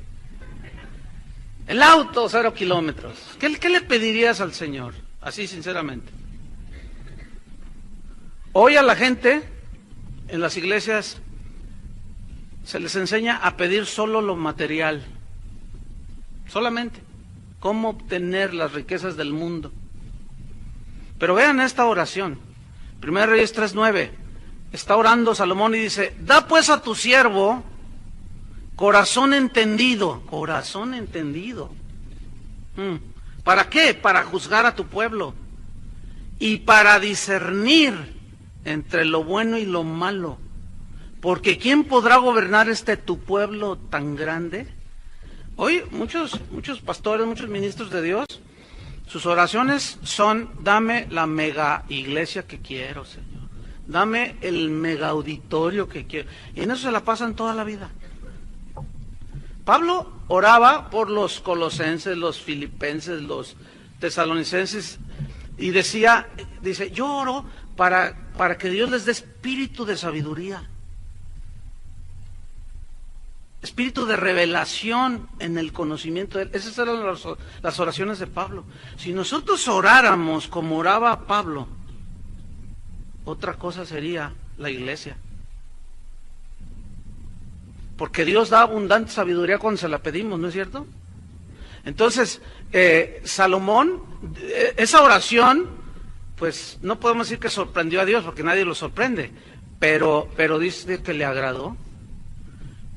S1: El auto, 0 kilómetros. ¿Qué le pedirías al Señor? Así sinceramente. Hoy a la gente, en las iglesias, se les enseña a pedir solo lo material. Solamente. Cómo obtener las riquezas del mundo. Pero vean esta oración. 1 Reyes 3:9. Está orando Salomón y dice, da pues a tu siervo corazón entendido. Corazón entendido. ¿Para qué? Para juzgar a tu pueblo. Y para discernir entre lo bueno y lo malo. Porque ¿quién podrá gobernar tu pueblo tan grande? Hoy muchos pastores, muchos ministros de Dios, sus oraciones son, dame la mega iglesia que quiero, Señor. Dame el mega auditorio que quiero. Y en eso se la pasan toda la vida. Pablo oraba por los colosenses, los filipenses, los tesalonicenses, y dice, yo oro para que Dios les dé espíritu de sabiduría, espíritu de revelación en el conocimiento de Él. Esas eran las oraciones de Pablo. Si nosotros oráramos como oraba Pablo, otra cosa sería la iglesia. Porque Dios da abundante sabiduría cuando se la pedimos, ¿no es cierto? Entonces, Salomón, esa oración, pues no podemos decir que sorprendió a Dios, porque nadie lo sorprende, pero dice que le agradó.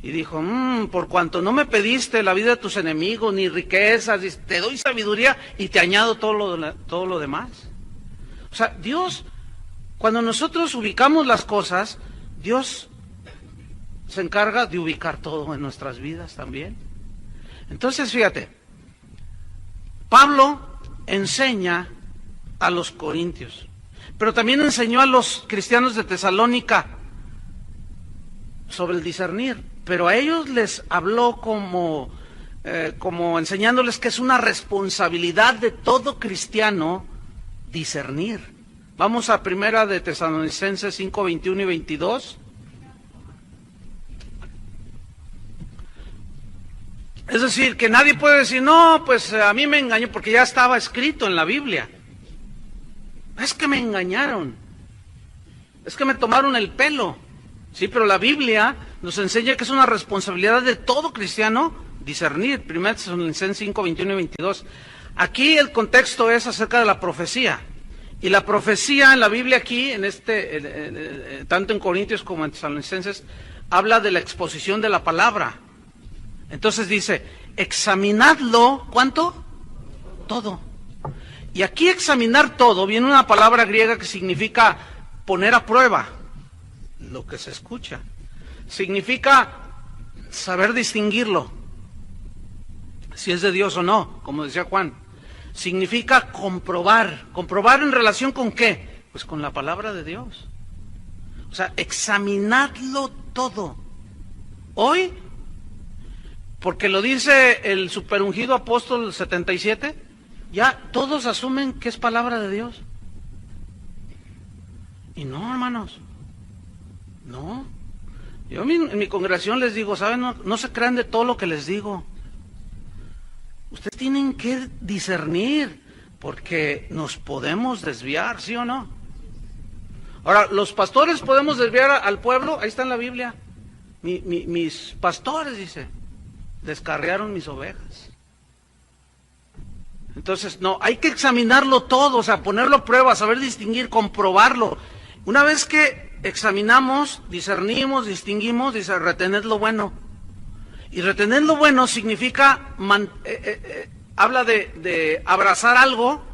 S1: Y dijo, por cuanto no me pediste la vida de tus enemigos, ni riquezas, te doy sabiduría y te añado todo lo demás. O sea, Dios, cuando nosotros ubicamos las cosas, Dios se encarga de ubicar todo en nuestras vidas también. Entonces, fíjate, Pablo enseña a los corintios, pero también enseñó a los cristianos de Tesalónica sobre el discernir, pero a ellos les habló como enseñándoles que es una responsabilidad de todo cristiano discernir. Vamos a primera de Tesalonicenses 5, 21 y 22. Es decir, que nadie puede decir, no, pues a mí me engañó, porque ya estaba escrito en la Biblia. Es que me engañaron, es que me tomaron el pelo. Sí, pero la Biblia nos enseña que es una responsabilidad de todo cristiano discernir. 1 Tesalonicenses 5, 21 y 22. Aquí el contexto es acerca de la profecía. Y la profecía en la Biblia aquí, tanto en Corintios como en Tesalonicenses, habla de la exposición de la palabra. Entonces dice, examinadlo, ¿cuánto? Todo. Y aquí examinar todo, viene una palabra griega que significa poner a prueba lo que se escucha. Significa saber distinguirlo, si es de Dios o no, como decía Juan. Significa comprobar. ¿Comprobar en relación con qué? Pues con la palabra de Dios. O sea, examinadlo todo. Hoy, porque lo dice el superungido apóstol 77, ya todos asumen que es palabra de Dios. Y no, hermanos, no. Yo en mi congregación les digo, ¿saben? No se crean de todo lo que les digo. Ustedes tienen que discernir, porque nos podemos desviar, ¿sí o no? Ahora, los pastores podemos desviar al pueblo, ahí está en la Biblia. Mis pastores, dice, descarriaron mis ovejas. Entonces, no, hay que examinarlo todo, o sea, ponerlo a prueba, saber distinguir, comprobarlo. Una vez que examinamos, discernimos, distinguimos, dice, retened lo bueno. Y retener lo bueno significa, habla de abrazar algo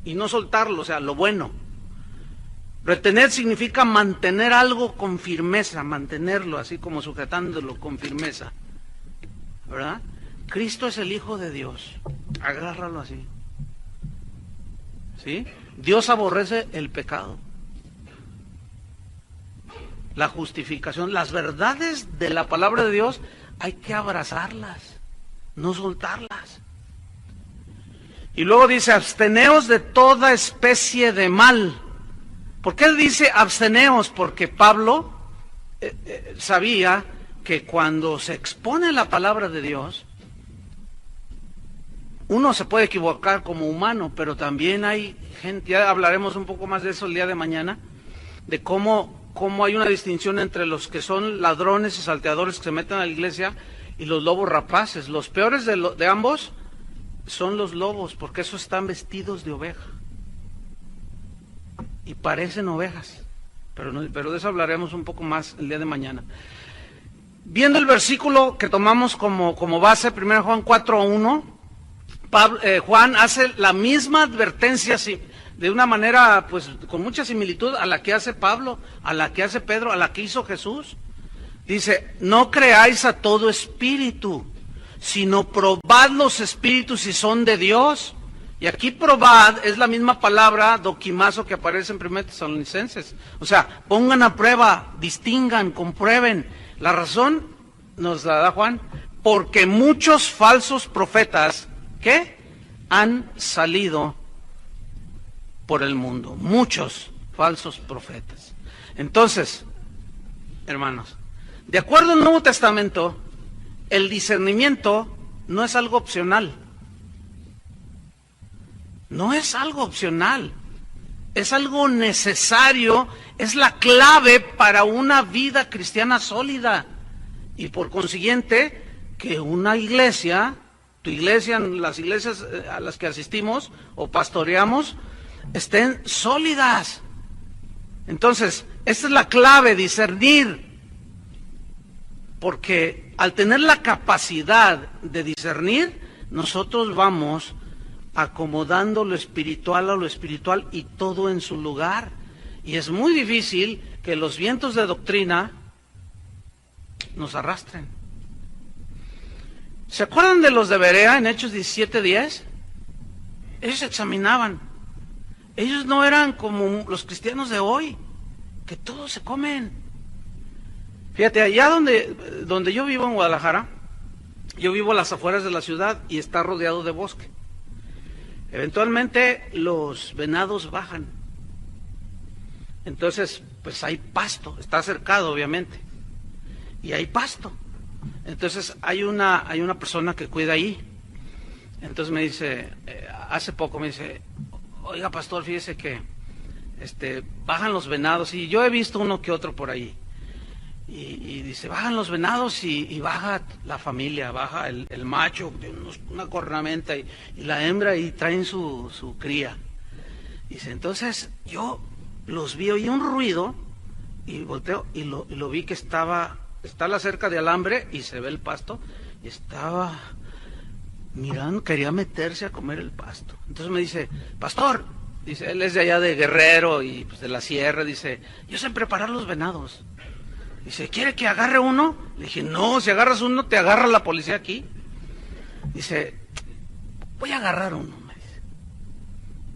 S1: y no soltarlo, o sea, lo bueno. Retener significa mantener algo con firmeza, mantenerlo así como sujetándolo con firmeza, ¿verdad? Cristo es el Hijo de Dios, agárralo así, ¿sí? Dios aborrece el pecado, la justificación, las verdades de la palabra de Dios hay que abrazarlas, no soltarlas. Y luego dice, absteneos de toda especie de mal. ¿Por qué él dice absteneos? Porque Pablo sabía que cuando se expone la palabra de Dios, uno se puede equivocar como humano, pero también hay gente, ya hablaremos un poco más de eso el día de mañana, de cómo hay una distinción entre los que son ladrones y salteadores que se meten a la iglesia y los lobos rapaces. Los peores de ambos son los lobos, porque esos están vestidos de oveja y parecen ovejas, pero de eso hablaremos un poco más el día de mañana. Viendo el versículo que tomamos como base, 1 Juan 4:1, Juan hace la misma advertencia de una manera, pues, con mucha similitud a la que hace Pablo, a la que hace Pedro, a la que hizo Jesús. Dice, no creáis a todo espíritu, sino probad los espíritus si son de Dios. Y aquí probad es la misma palabra doquimazo que aparece en 1 Tesalonicenses. O sea, pongan a prueba, distingan, comprueben. La razón nos la da Juan, porque muchos falsos profetas, ¿qué? Han salido por el mundo. Muchos falsos profetas. Entonces, hermanos, de acuerdo al Nuevo Testamento, el discernimiento no es algo opcional. No es algo opcional. Es algo necesario, es la clave para una vida cristiana sólida. Y por consiguiente, que una iglesia, tu iglesia, las iglesias a las que asistimos o pastoreamos, estén sólidas. Entonces, esta es la clave, discernir. Porque al tener la capacidad de discernir, nosotros vamos acomodando lo espiritual a lo espiritual y todo en su lugar. Y es muy difícil que los vientos de doctrina nos arrastren. ¿Se acuerdan de los de Berea en Hechos 17:10? Ellos examinaban. Ellos no eran como los cristianos de hoy, que todos se comen. Fíjate, allá donde yo vivo en Guadalajara, yo vivo a las afueras de la ciudad y está rodeado de bosque. Eventualmente los venados bajan. Entonces, pues hay pasto, está cercado obviamente. Y hay pasto. Entonces hay una persona que cuida ahí. Entonces me dice, hace poco me dice, oiga pastor, fíjese que bajan los venados, y yo he visto uno que otro por ahí. Y dice, bajan los venados y baja la familia, baja el macho, una cornamenta, y la hembra, y traen su cría. Dice, entonces yo los vi, oí un ruido, y volteo, y lo vi que está la cerca de alambre, y se ve el pasto, y estaba mirando, quería meterse a comer el pasto. Entonces me dice, pastor, dice, él es de allá de Guerrero, y pues de la sierra, dice, yo sé preparar los venados. Dice, ¿quiere que agarre uno? Le dije, no, si agarras uno, te agarra la policía aquí. Dice, voy a agarrar uno, me dice.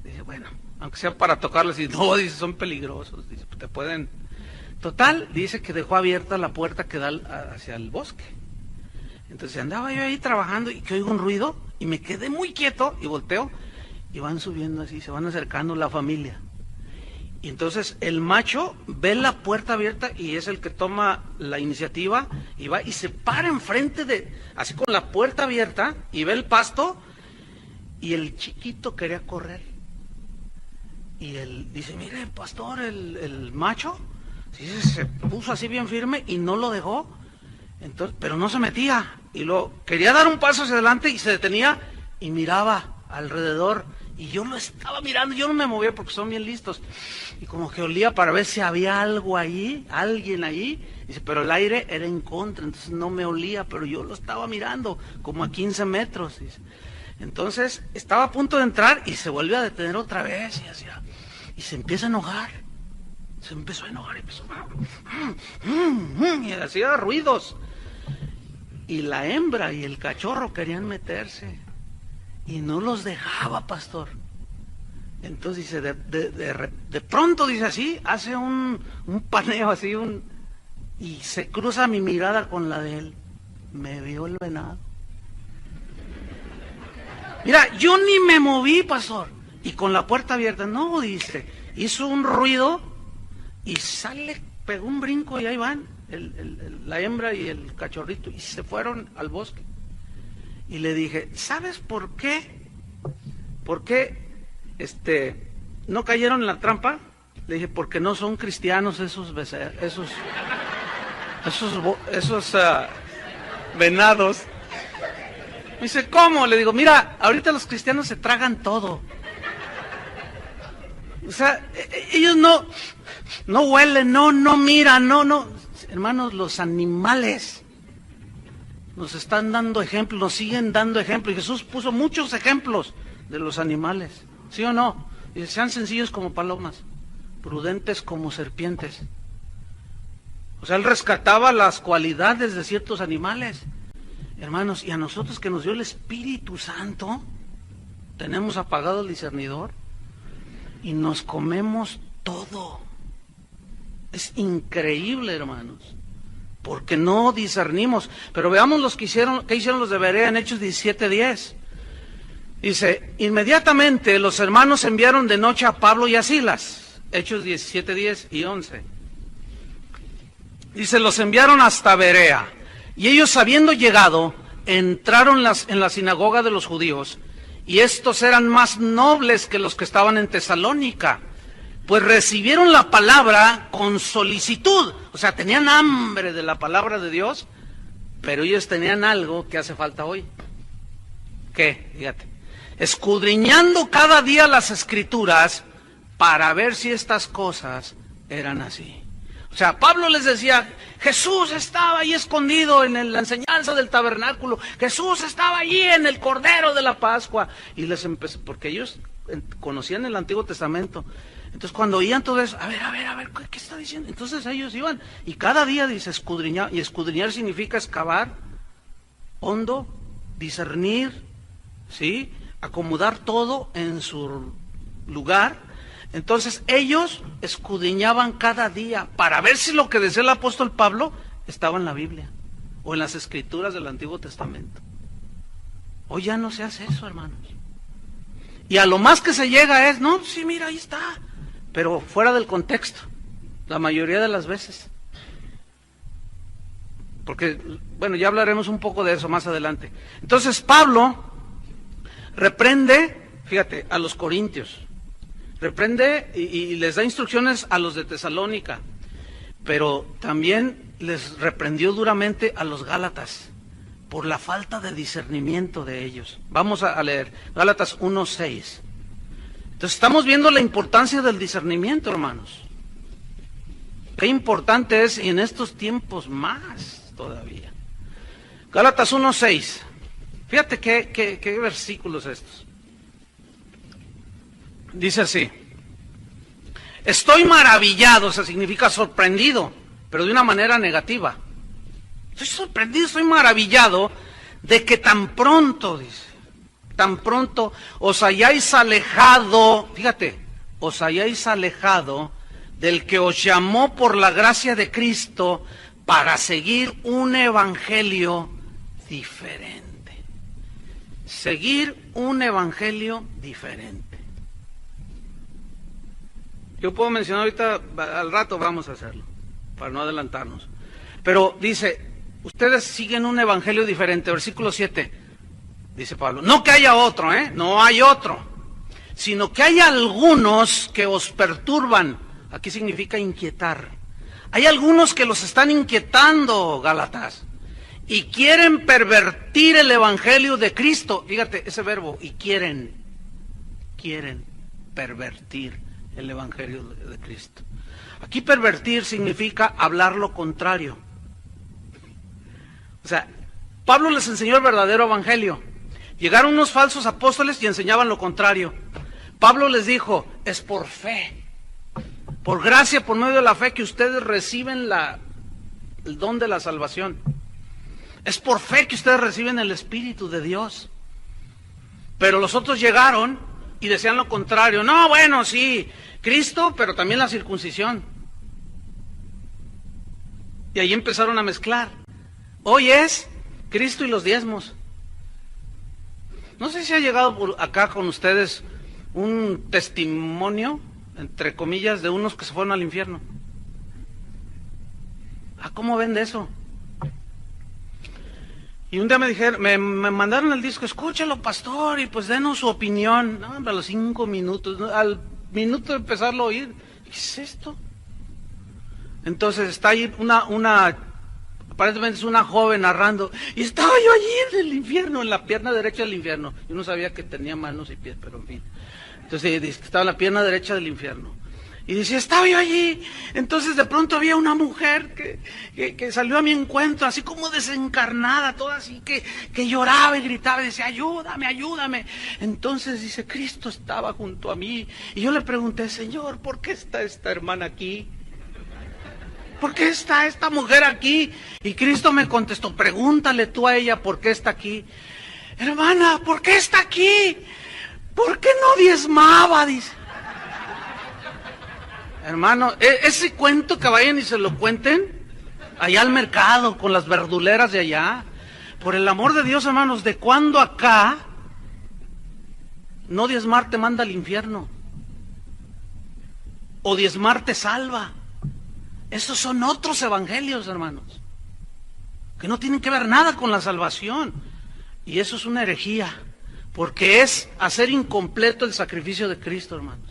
S1: Dice, bueno, aunque sea para tocarlos. Y no, dice, son peligrosos. Dice, te pueden... Total, dice que dejó abierta la puerta que da hacia el bosque. Entonces andaba yo ahí trabajando y que oigo un ruido y me quedé muy quieto y volteo y van subiendo así, se van acercando la familia. Y entonces el macho ve la puerta abierta y es el que toma la iniciativa y va y se para enfrente así con la puerta abierta, y ve el pasto, y el chiquito quería correr. Y él dice, mire pastor, el macho se puso así bien firme y no lo dejó, entonces, pero no se metía. Y luego quería dar un paso hacia adelante y se detenía y miraba alrededor. Y yo lo estaba mirando, yo no me movía porque son bien listos. Y como que olía para ver si había algo ahí, alguien ahí. Dice, pero el aire era en contra, entonces no me olía, pero yo lo estaba mirando como a 15 metros. Dice. Entonces estaba a punto de entrar y se volvió a detener otra vez y se empieza a enojar. Se empezó a enojar y empezó y hacía ruidos. Y la hembra y el cachorro querían meterse. Y no los dejaba, pastor. Entonces dice, de pronto dice así, hace un paneo así, y se cruza mi mirada con la de él. Me vio el venado. Mira, yo ni me moví, pastor. Y con la puerta abierta, no, dice, hizo un ruido y pegó un brinco y ahí van, la hembra y el cachorrito, y se fueron al bosque. Y le dije, ¿sabes por qué? ¿Por qué no cayeron en la trampa? Le dije, porque no son cristianos esos venados. Me dice, ¿cómo? Le digo, mira, ahorita los cristianos se tragan todo. O sea, ellos no huelen, no miran, no. Hermanos, los animales nos están dando ejemplos, nos siguen dando ejemplos. Y Jesús puso muchos ejemplos de los animales, ¿sí o no? Dice, sean sencillos como palomas, prudentes como serpientes. O sea, él rescataba las cualidades de ciertos animales. Hermanos, y a nosotros que nos dio el Espíritu Santo, tenemos apagado el discernidor y nos comemos todo. Es increíble, hermanos. porque no discernimos. Pero veamos qué hicieron los de Berea en Hechos 17:10. Dice, inmediatamente los hermanos enviaron de noche a Pablo y a Silas. Hechos 17:10 y 11. Dice, los enviaron hasta Berea. Y ellos, habiendo llegado, entraron en la sinagoga de los judíos. Y estos eran más nobles que los que estaban en Tesalónica, pues recibieron la palabra con solicitud. O sea, tenían hambre de la palabra de Dios, pero ellos tenían algo que hace falta hoy. ¿Qué? Fíjate. Escudriñando cada día las Escrituras para ver si estas cosas eran así. O sea, Pablo les decía, Jesús estaba ahí escondido en la enseñanza del tabernáculo, Jesús estaba allí en el Cordero de la Pascua. Y les empezó, porque ellos conocían el Antiguo Testamento. Entonces cuando oían todo eso, a ver, ¿qué está diciendo? Entonces ellos iban, y cada día dice escudriñar, y escudriñar significa excavar hondo, discernir, ¿sí? Acomodar todo en su lugar. Entonces ellos escudriñaban cada día para ver si lo que decía el apóstol Pablo estaba en la Biblia o en las Escrituras del Antiguo Testamento. Hoy ya no se hace eso, hermanos. Y a lo más que se llega es, no, sí, mira, ahí está, pero fuera del contexto, la mayoría de las veces. Porque, bueno, ya hablaremos un poco de eso más adelante. Entonces Pablo reprende, fíjate, a los corintios, reprende y les da instrucciones a los de Tesalónica, pero también les reprendió duramente a los gálatas por la falta de discernimiento de ellos. Vamos a leer Gálatas 1:6. Entonces estamos viendo la importancia del discernimiento, hermanos. Qué importante es, y en estos tiempos más todavía. Gálatas 1:6. Fíjate qué versículos estos. Dice así: estoy maravillado, o sea, significa sorprendido, pero de una manera negativa. Estoy sorprendido, estoy maravillado de que tan pronto, dice, tan pronto os hayáis alejado, fíjate, os hayáis alejado del que os llamó por la gracia de Cristo para seguir un evangelio diferente. Seguir un evangelio diferente. Yo puedo mencionar ahorita, al rato vamos a hacerlo, para no adelantarnos. Pero dice, ustedes siguen un evangelio diferente. Versículo 7, dice Pablo, no que haya otro, no hay otro, sino que hay algunos que os perturban. Aquí significa inquietar. Hay algunos que los están inquietando, Gálatas, y quieren pervertir el evangelio de Cristo. Fíjate ese verbo, y quieren pervertir el evangelio de Cristo. Aquí pervertir significa hablar lo contrario. O sea, Pablo les enseñó el verdadero evangelio. Llegaron unos falsos apóstoles y enseñaban lo contrario. Pablo les dijo, es por fe, por gracia, por medio de la fe que ustedes reciben el don de la salvación. Es por fe que ustedes reciben el Espíritu de Dios. Pero los otros llegaron y decían lo contrario. No, bueno, sí, Cristo, pero también la circuncisión. Y ahí empezaron a mezclar. Hoy es Cristo y los diezmos. No sé si ha llegado por acá con ustedes un testimonio, entre comillas, de unos que se fueron al infierno. ¿Cómo ven de eso? Y un día me dijeron, me mandaron el disco, escúchalo, pastor, y pues denos su opinión. No, a los 5 minutos, al minuto de empezarlo a oír, ¿qué es esto? Entonces está ahí aparentemente es una joven narrando, y estaba yo allí en el infierno, en la pierna derecha del infierno. Yo no sabía que tenía manos y pies, pero en fin. Entonces dice que estaba en la pierna derecha del infierno. Y dice, estaba yo allí. Entonces de pronto había una mujer que salió a mi encuentro, así como desencarnada, toda así, que lloraba y gritaba y decía, ayúdame, ayúdame. Entonces dice, Cristo estaba junto a mí. Y yo le pregunté, Señor, ¿por qué está esta hermana aquí? ¿Por qué está esta mujer aquí? Y Cristo me contestó, pregúntale tú a ella por qué está aquí. Hermana, ¿por qué está aquí? ¿Por qué no diezmaba? Dice. Hermano, ese cuento que vayan y se lo cuenten, allá al mercado, con las verduleras de allá. Por el amor de Dios, hermanos, ¿de cuándo acá no diezmar te manda al infierno? O diezmar te salva. Esos son otros evangelios, hermanos, que no tienen que ver nada con la salvación. Y eso es una herejía, porque es hacer incompleto el sacrificio de Cristo, hermanos.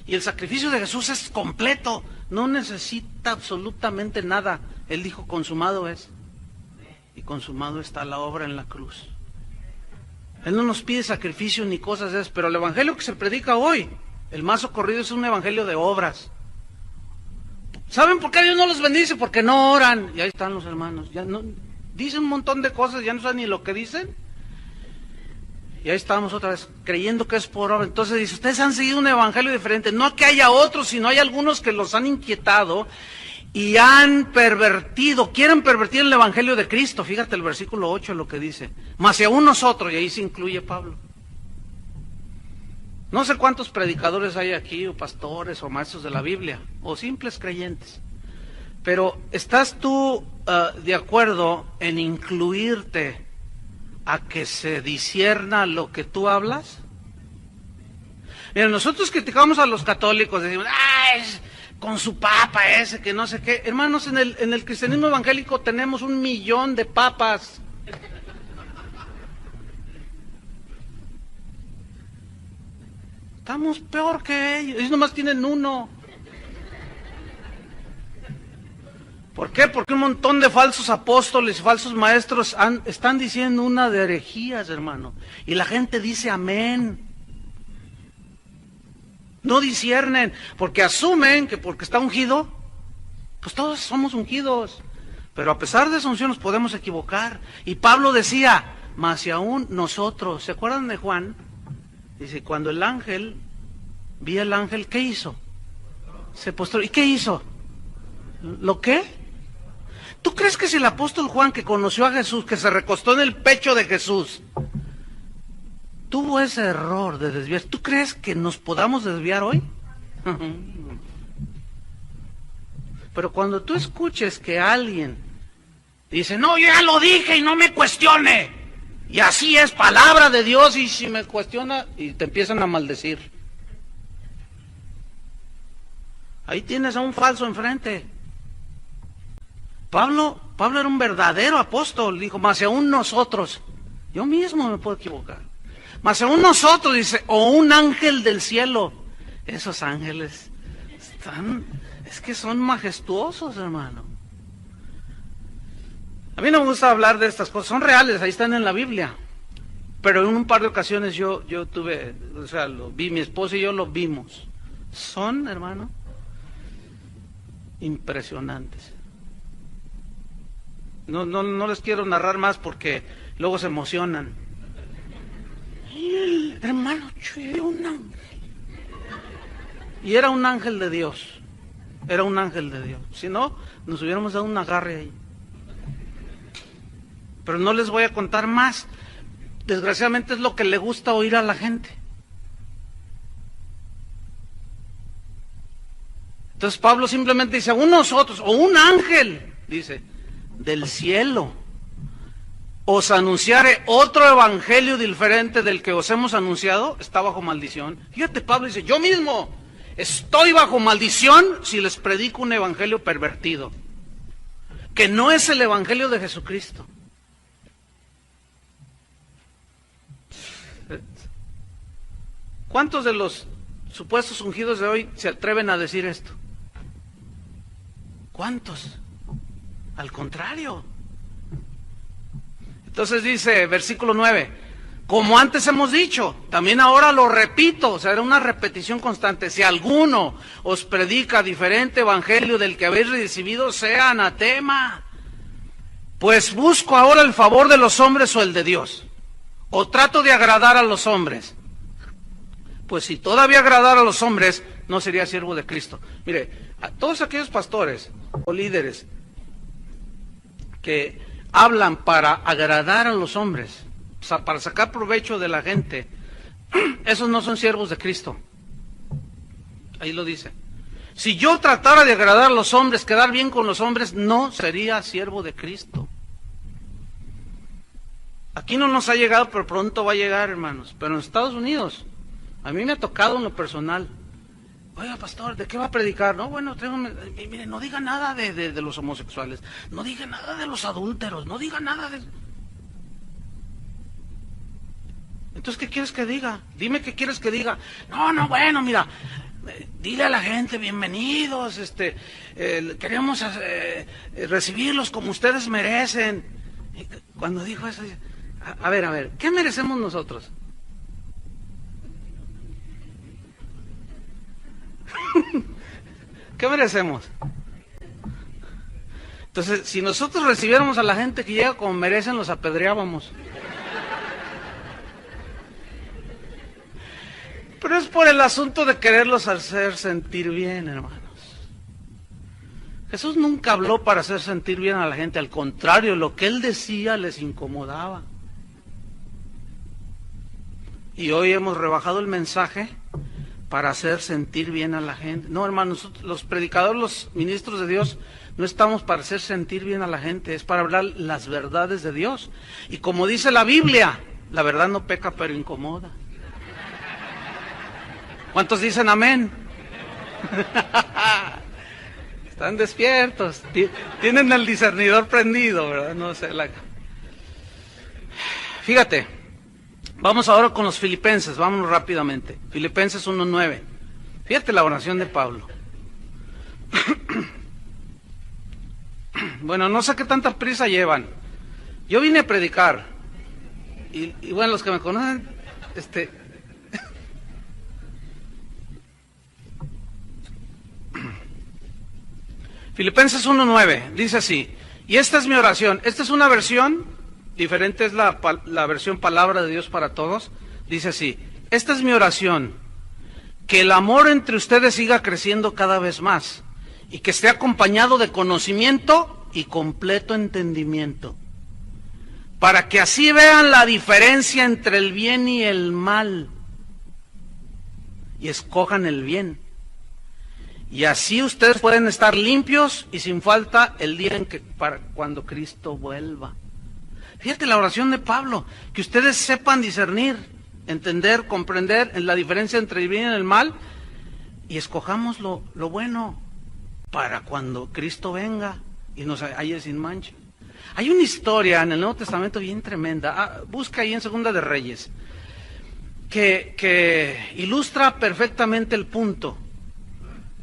S1: Y el sacrificio de Jesús es completo, no necesita absolutamente nada. Él dijo, consumado es. Y consumado está la obra en la cruz. Él no nos pide sacrificio ni cosas de eso, pero el evangelio que se predica hoy, el más socorrido, es un evangelio de obras. ¿Saben por qué Dios no los bendice? Porque no oran. Y ahí están los hermanos. Ya no, dicen un montón de cosas, ya no saben ni lo que dicen. Y ahí estamos otra vez, creyendo que es por obra. Entonces dice, ustedes han seguido un evangelio diferente. No que haya otros, sino hay algunos que los han inquietado y han pervertido, quieren pervertir el evangelio de Cristo. Fíjate el versículo 8 lo que dice. Mas si aún nosotros, y ahí se incluye Pablo. No sé cuántos predicadores hay aquí, o pastores, o maestros de la Biblia, o simples creyentes. Pero ¿estás tú de acuerdo en incluirte a que se discierna lo que tú hablas? Mira, nosotros criticamos a los católicos, decimos, con su papa ese, que no sé qué. Hermanos, en el cristianismo evangélico tenemos 1 millón de papas. Estamos peor que ellos nomás tienen uno. ¿Por qué? Porque un montón de falsos apóstoles, falsos maestros están diciendo una de herejías, hermano. Y la gente dice amén. No disciernen, porque asumen que porque está ungido, pues todos somos ungidos. Pero a pesar de esa unción nos podemos equivocar. Y Pablo decía, mas si aún nosotros, ¿se acuerdan de Juan? Dice, cuando el ángel, vi al ángel, ¿qué hizo? Se postró. ¿Y qué hizo? ¿Lo qué? ¿Tú crees que si el apóstol Juan, que conoció a Jesús, que se recostó en el pecho de Jesús, tuvo ese error de desviar, ¿tú crees que nos podamos desviar hoy? Pero cuando tú escuches que alguien dice, no, yo ya lo dije y no me cuestione, y así es palabra de Dios, y si me cuestiona, y te empiezan a maldecir, ahí tienes a un falso enfrente. Pablo era un verdadero apóstol, dijo, mas si aún nosotros, yo mismo me puedo equivocar, mas si aún nosotros, dice, o un ángel del cielo, esos ángeles es que son majestuosos, hermano. A mí no me gusta hablar de estas cosas, son reales, ahí están en la Biblia, pero en un par de ocasiones yo tuve, o sea, lo vi, mi esposa y yo lo vimos, son, hermano, impresionantes. No les quiero narrar más porque luego se emocionan. Hermano, yo un ángel. Y era un ángel de Dios. Era un ángel de Dios. Si no, nos hubiéramos dado un agarre ahí. Pero no les voy a contar más. Desgraciadamente es lo que le gusta oír a la gente. Entonces Pablo simplemente dice, aún nosotros, o un ángel, dice, del cielo, os anunciare otro evangelio diferente del que os hemos anunciado, está bajo maldición. Fíjate, Pablo dice, yo mismo estoy bajo maldición si les predico un evangelio pervertido, que no es el evangelio de Jesucristo. ¿Cuántos de los supuestos ungidos de hoy se atreven a decir esto? ¿Cuántos? Al contrario. Entonces dice, versículo 9, como antes hemos dicho, también ahora lo repito, o sea, era una repetición constante, si alguno os predica diferente evangelio del que habéis recibido, sea anatema. Pues busco ahora el favor de los hombres o el de Dios, o trato de agradar a los hombres. Pues si todavía agradara a los hombres, no sería siervo de Cristo. Mire, a todos aquellos pastores o líderes que hablan para agradar a los hombres, o sea, para sacar provecho de la gente, esos no son siervos de Cristo. Ahí lo dice. Si yo tratara de agradar a los hombres, quedar bien con los hombres, no sería siervo de Cristo. Aquí no nos ha llegado, pero pronto va a llegar, hermanos. Pero en Estados Unidos, a mí me ha tocado en lo personal. Oiga, pastor, ¿de qué va a predicar? No, bueno, mire, no diga nada de los homosexuales, no diga nada de los adúlteros, no diga nada de... Entonces, ¿qué quieres que diga? Dime qué quieres que diga. No, bueno, mira, dile a la gente, bienvenidos, queremos recibirlos como ustedes merecen. Y cuando dijo eso, a ver, ¿qué merecemos nosotros? ¿Qué merecemos? Entonces, si nosotros recibiéramos a la gente que llega como merecen, los apedreábamos. Pero es por el asunto de quererlos hacer sentir bien, hermanos. Jesús nunca habló para hacer sentir bien a la gente, al contrario, lo que Él decía les incomodaba. Y hoy hemos rebajado el mensaje para hacer sentir bien a la gente. No, hermanos, los predicadores, los ministros de Dios, no estamos para hacer sentir bien a la gente, es para hablar las verdades de Dios. Y como dice la Biblia, la verdad no peca, pero incomoda. ¿Cuántos dicen amén? Están despiertos, tienen el discernidor prendido, ¿verdad? No sé, Fíjate, vamos ahora con los Filipenses, vámonos rápidamente. Filipenses 1:9. Fíjate la oración de Pablo. Bueno, no sé qué tanta prisa llevan. Yo vine a predicar. Y bueno, los que me conocen, Filipenses 1:9, dice así, y esta es mi oración. Esta es una versión, diferente es la versión Palabra de Dios para Todos. Dice así, esta es mi oración, que el amor entre ustedes siga creciendo cada vez más, y que esté acompañado de conocimiento y completo entendimiento, para que así vean la diferencia entre el bien y el mal, y escojan el bien. Y así ustedes pueden estar limpios y sin falta el día en que cuando Cristo vuelva. Fíjate la oración de Pablo, que ustedes sepan discernir, entender, comprender en la diferencia entre el bien y el mal, y escojamos lo bueno para cuando Cristo venga y nos halle sin mancha. Hay una historia en el Nuevo Testamento bien tremenda, busca ahí en Segunda de Reyes, que ilustra perfectamente el punto.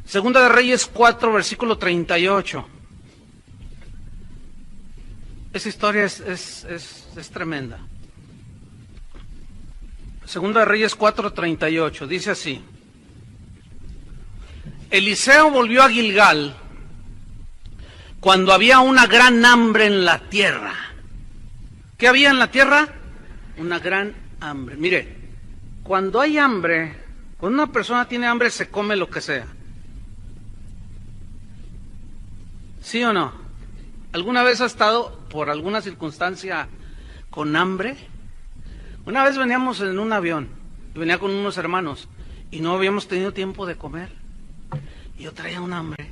S1: Segunda de Reyes 4, versículo 38. Esa historia es tremenda. Segunda de Reyes 4, 38. Dice así. Eliseo volvió a Gilgal cuando había una gran hambre en la tierra. ¿Qué había en la tierra? Una gran hambre. Mire, cuando hay hambre, cuando una persona tiene hambre, se come lo que sea. ¿Sí o no? ¿Alguna vez ha estado por alguna circunstancia con hambre? Una vez veníamos en un avión, venía con unos hermanos y no habíamos tenido tiempo de comer. Y yo traía un hambre.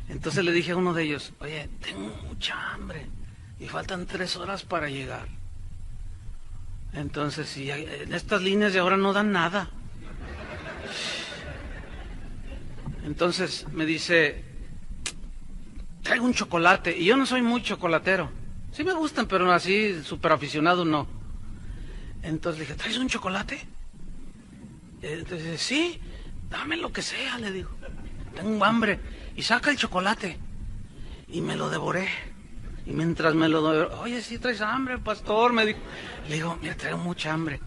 S1: Entonces le dije a uno de ellos, oye, tengo mucha hambre y faltan 3 horas para llegar. Entonces, si en estas líneas de ahora no dan nada. Entonces me dice, traigo un chocolate, y yo no soy muy chocolatero. Sí me gustan, pero así súper aficionado no. Entonces le dije, ¿traes un chocolate? Entonces dice, sí, dame lo que sea, le digo. Tengo hambre. Y saca el chocolate. Y me lo devoré. Y mientras me lo devoré, oye, ¿sí traes hambre, pastor? Me dijo. Le digo, mira, traigo mucha hambre.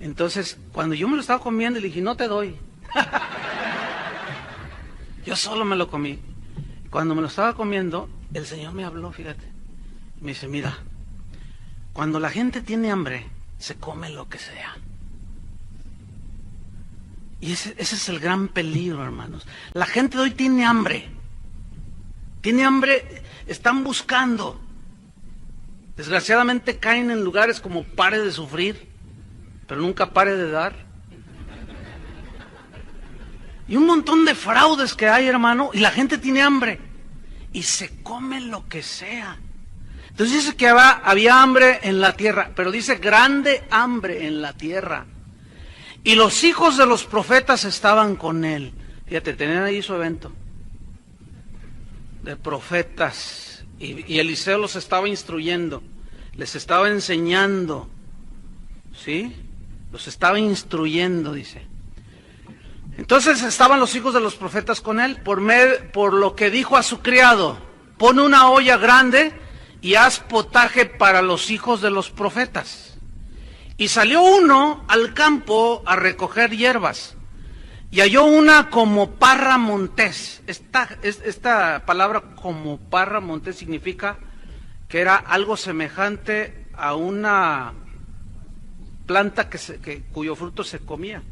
S1: Entonces, cuando yo me lo estaba comiendo, le dije, no te doy. Yo solo me lo comí. Cuando me lo estaba comiendo, el Señor me habló, fíjate. Me dice, mira, cuando la gente tiene hambre, se come lo que sea. Y ese es el gran peligro, hermanos. La gente de hoy tiene hambre. Tiene hambre, están buscando. Desgraciadamente caen en lugares como pare de sufrir, pero nunca pare de dar. y un montón de fraudes que hay, hermano, y la gente tiene hambre y se come lo que sea. Entonces dice que había hambre en la tierra, pero dice grande hambre en la tierra. Y los hijos de los profetas estaban con él. Fíjate, tenían ahí su evento de profetas, y Eliseo los estaba instruyendo, les estaba enseñando, ¿sí? Los estaba instruyendo, dice. Entonces estaban los hijos de los profetas con él, por lo que dijo a su criado: pon una olla grande y haz potaje para los hijos de los profetas. Y salió uno al campo a recoger hierbas, y halló una como parra montés. Esta palabra como parra montés significa que era algo semejante a una planta cuyo fruto se comía,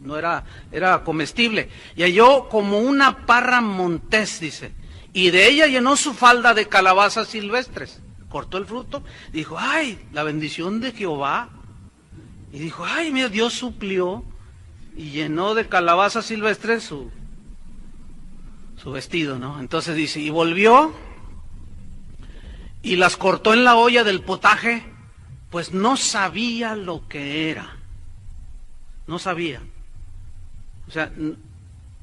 S1: no era comestible. Y halló como una parra montés, dice, y de ella llenó su falda de calabazas silvestres. Cortó el fruto, dijo: ay, la bendición de Jehová. Y dijo: ay, mira, Dios suplió, y llenó de calabazas silvestres su vestido, ¿no? Entonces dice, y volvió y las cortó en la olla del potaje, pues no sabía lo que era. No sabía. O sea,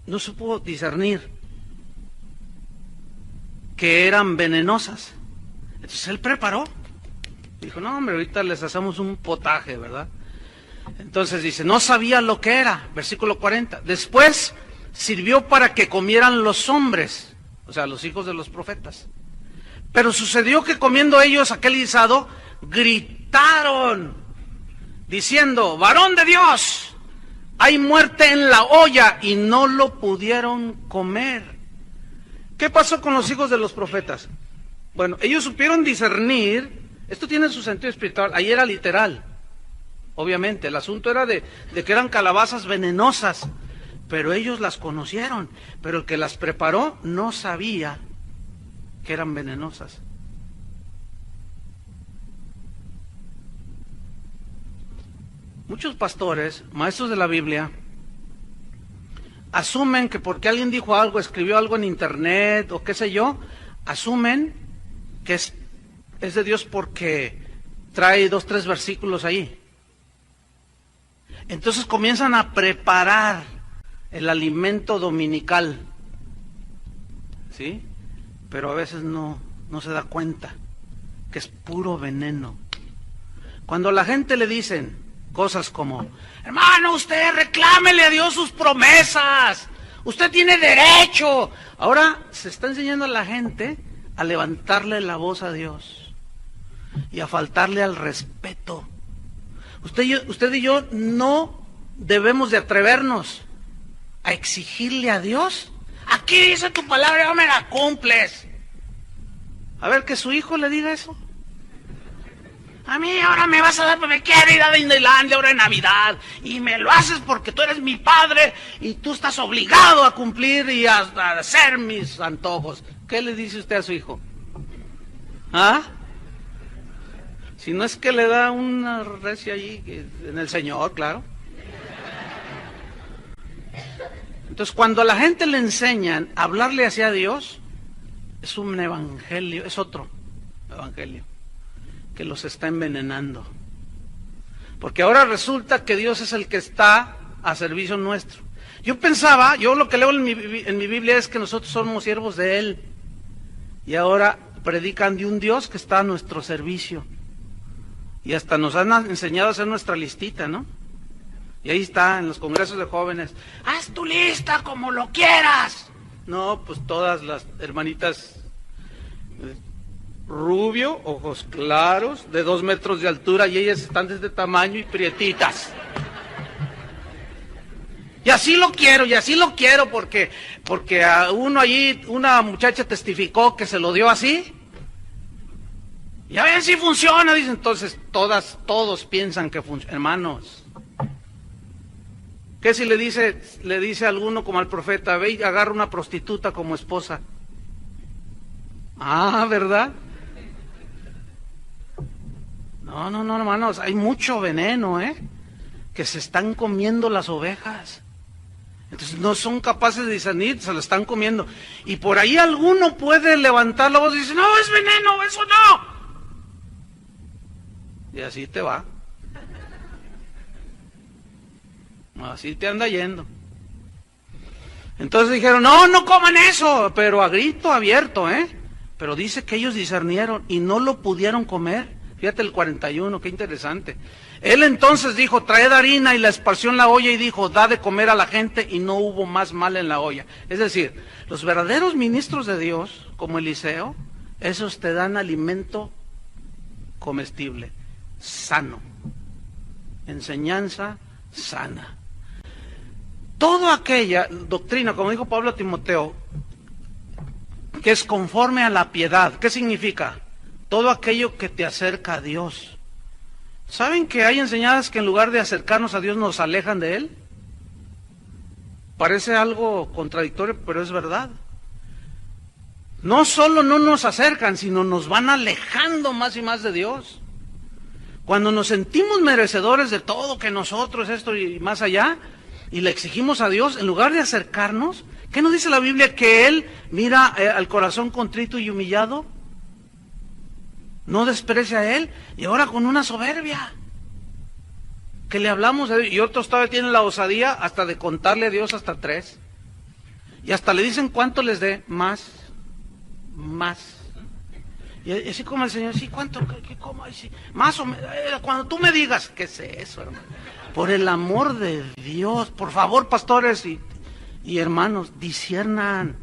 S1: no supo discernir que eran venenosas. Entonces él preparó. Dijo: no, hombre, ahorita les hacemos un potaje, ¿verdad? Entonces dice, no sabía lo que era. Versículo 40. Después sirvió para que comieran los hombres, o sea, los hijos de los profetas. Pero sucedió que comiendo ellos aquel guisado, gritaron, diciendo: varón de Dios, hay muerte en la olla, y no lo pudieron comer. ¿Qué pasó con los hijos de los profetas? Bueno, ellos supieron discernir. Esto tiene su sentido espiritual. Ahí era literal, obviamente. El asunto era de que eran calabazas venenosas, pero ellos las conocieron. Pero el que las preparó no sabía que eran venenosas. Muchos pastores, maestros de la Biblia, asumen que porque alguien dijo algo, escribió algo en internet o qué sé yo, asumen que es de Dios porque trae 2, 3 versículos ahí. Entonces comienzan a preparar el alimento dominical, ¿sí? Pero a veces no se da cuenta que es puro veneno. Cuando a la gente le dicen cosas como: hermano, usted reclámele a Dios sus promesas, usted tiene derecho. Ahora se está enseñando a la gente a levantarle la voz a Dios y a faltarle al respeto. Usted y yo no debemos de atrevernos a exigirle a Dios: aquí dice tu palabra, no me la cumples. A ver, que su hijo le diga eso. A mí ahora me vas a dar, me quiero ir a Disneylandia ahora en Navidad, y me lo haces porque tú eres mi padre y tú estás obligado a cumplir y a hacer mis antojos. ¿Qué le dice usted a su hijo? ¿Ah? Si no es que le da una recia allí en el Señor, claro. Entonces, cuando a la gente le enseñan a hablarle hacia Dios, es un evangelio, es otro evangelio que los está envenenando. Porque ahora resulta que Dios es el que está a servicio nuestro. Yo lo que leo en mi Biblia es que nosotros somos siervos de Él. Y ahora predican de un Dios que está a nuestro servicio. Y hasta nos han enseñado a hacer nuestra listita, ¿no? Y ahí está, en los congresos de jóvenes: haz tu lista como lo quieras. No, pues todas las hermanitas rubio, ojos claros, de 2 metros de altura, y ellas están de este tamaño y prietitas. Y así lo quiero, porque a uno allí, una muchacha testificó que se lo dio así. Ya ven si funciona, dice. Entonces todos piensan que funciona. Hermanos, ¿qué si le dice a alguno como al profeta: ve y agarra una prostituta como esposa? Ah, ¿verdad? No, hermanos, hay mucho veneno, que se están comiendo las ovejas. Entonces no son capaces de discernir, se lo están comiendo. Y por ahí alguno puede levantar la voz y decir, no, es veneno, eso no. Y así te va. Así te anda yendo. Entonces dijeron, no, no coman eso, pero a grito abierto, Pero dice que ellos discernieron y no lo pudieron comer. Fíjate el 41, qué interesante. Él entonces dijo, traed harina, y la esparció en la olla y dijo, da de comer a la gente, y no hubo más mal en la olla. Es decir, los verdaderos ministros de Dios, como Eliseo, esos te dan alimento comestible, sano, enseñanza sana. Toda aquella doctrina, como dijo Pablo a Timoteo, que es conforme a la piedad. ¿Qué significa? Todo aquello que te acerca a Dios. ¿Saben que hay enseñanzas que en lugar de acercarnos a Dios nos alejan de Él? Parece algo contradictorio, pero es verdad. No solo no nos acercan, sino nos van alejando más y más de Dios. Cuando nos sentimos merecedores de todo, que nosotros, esto y más allá, y le exigimos a Dios, en lugar de acercarnos, ¿qué nos dice la Biblia? Que Él mira al corazón contrito y humillado, no desprecia a Él, y ahora con una soberbia, que le hablamos a Dios, y otros todavía tienen la osadía hasta de contarle a Dios hasta 3, y hasta le dicen cuánto les dé, más, y así como el Señor, sí, ¿cuánto? ¿Qué cómo? Sí, más o menos, cuando tú me digas, ¿qué es eso, hermano? Por el amor de Dios, por favor, pastores y hermanos, disciernan.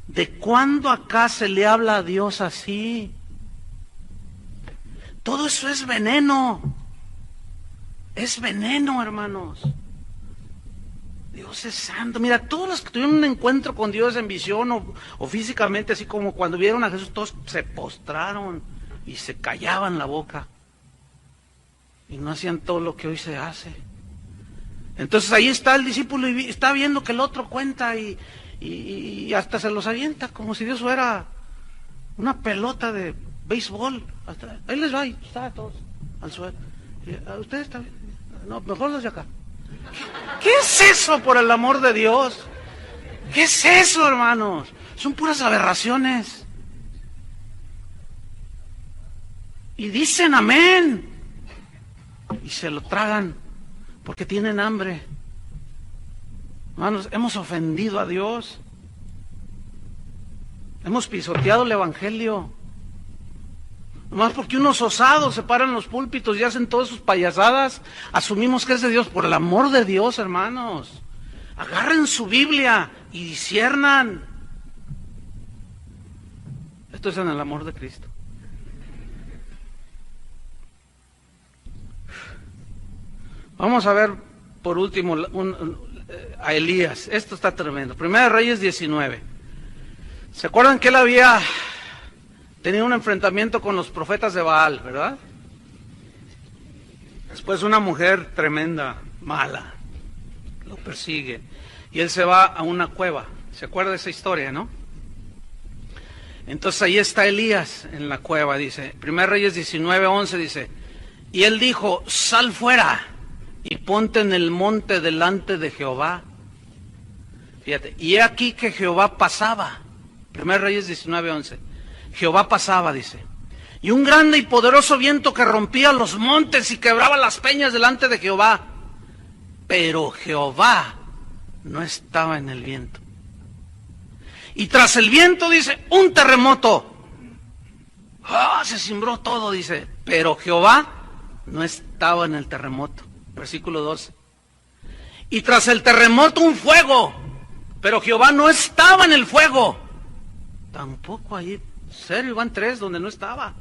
S1: ¿De cuándo acá se le habla a Dios así? Todo eso es veneno. Es veneno, hermanos. Dios es santo. Mira, todos los que tuvieron un encuentro con Dios en visión o físicamente, así como cuando vieron a Jesús, todos se postraron y se callaban la boca. Y no hacían todo lo que hoy se hace. Entonces ahí está el discípulo y está viendo que el otro cuenta y hasta se los avienta como si Dios fuera una pelota de béisbol. Ahí les va y está todos al suelo. ¿Ustedes están bien? No, mejor los de acá. ¿Qué es eso, por el amor de Dios? ¿Qué es eso, hermanos? Son puras aberraciones. Y dicen amén. Y se lo tragan porque tienen hambre. Hermanos, hemos ofendido a Dios. Hemos pisoteado el Evangelio. Nomás porque unos osados se paran en los púlpitos y hacen todas sus payasadas, asumimos que es de Dios. Por el amor de Dios, hermanos, agarren su Biblia y disciernan. Esto es en el amor de Cristo. Vamos a ver por último a Elías. Esto está tremendo. Primera de Reyes 19. ¿Se acuerdan que él había tenido un enfrentamiento con los profetas de Baal, verdad? Después una mujer tremenda, mala, lo persigue. Y él se va a una cueva. ¿Se acuerda de esa historia, no? Entonces ahí está Elías en la cueva, dice. Primera de Reyes 19:11 dice. Y él dijo, sal fuera y ponte en el monte delante de Jehová. Fíjate, y he aquí que Jehová pasaba. Primera de Reyes 19:11. Jehová pasaba, dice, y un grande y poderoso viento que rompía los montes y quebraba las peñas delante de Jehová. Pero Jehová no estaba en el viento. Y tras el viento, dice, un terremoto. Se cimbró todo, dice, pero Jehová no estaba en el terremoto. Versículo 12. Y tras el terremoto un fuego, pero Jehová no estaba en el fuego. Tampoco ahí. Serio, van 3 donde no estaba.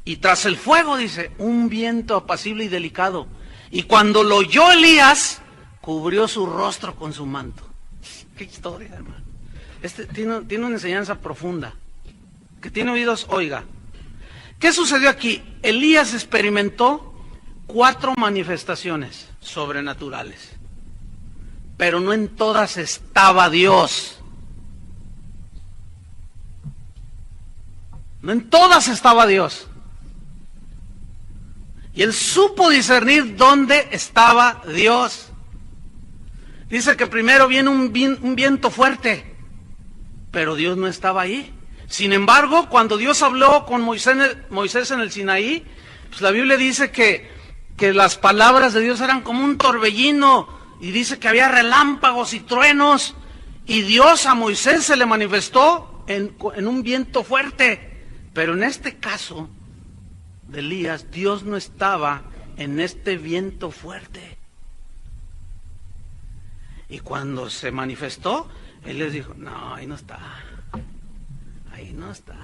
S1: Y tras el fuego, dice, un viento apacible y delicado. Y cuando lo oyó Elías, cubrió su rostro con su manto. Qué historia, hermano. Tiene una enseñanza profunda. Que tiene oídos, oiga. ¿Qué sucedió aquí? Elías experimentó 4 manifestaciones sobrenaturales. Pero no en todas estaba Dios. No en todas estaba Dios. Y él supo discernir dónde estaba Dios. Dice que primero viene un viento fuerte, pero Dios no estaba ahí. Sin embargo, cuando Dios habló con Moisés en el Sinaí, pues la Biblia dice que las palabras de Dios eran como un torbellino, y dice que había relámpagos y truenos, y Dios a Moisés se le manifestó en un viento fuerte. Pero en este caso de Elías, Dios no estaba en este viento fuerte. Y cuando se manifestó, Él les dijo, no, ahí no está. Ahí no está.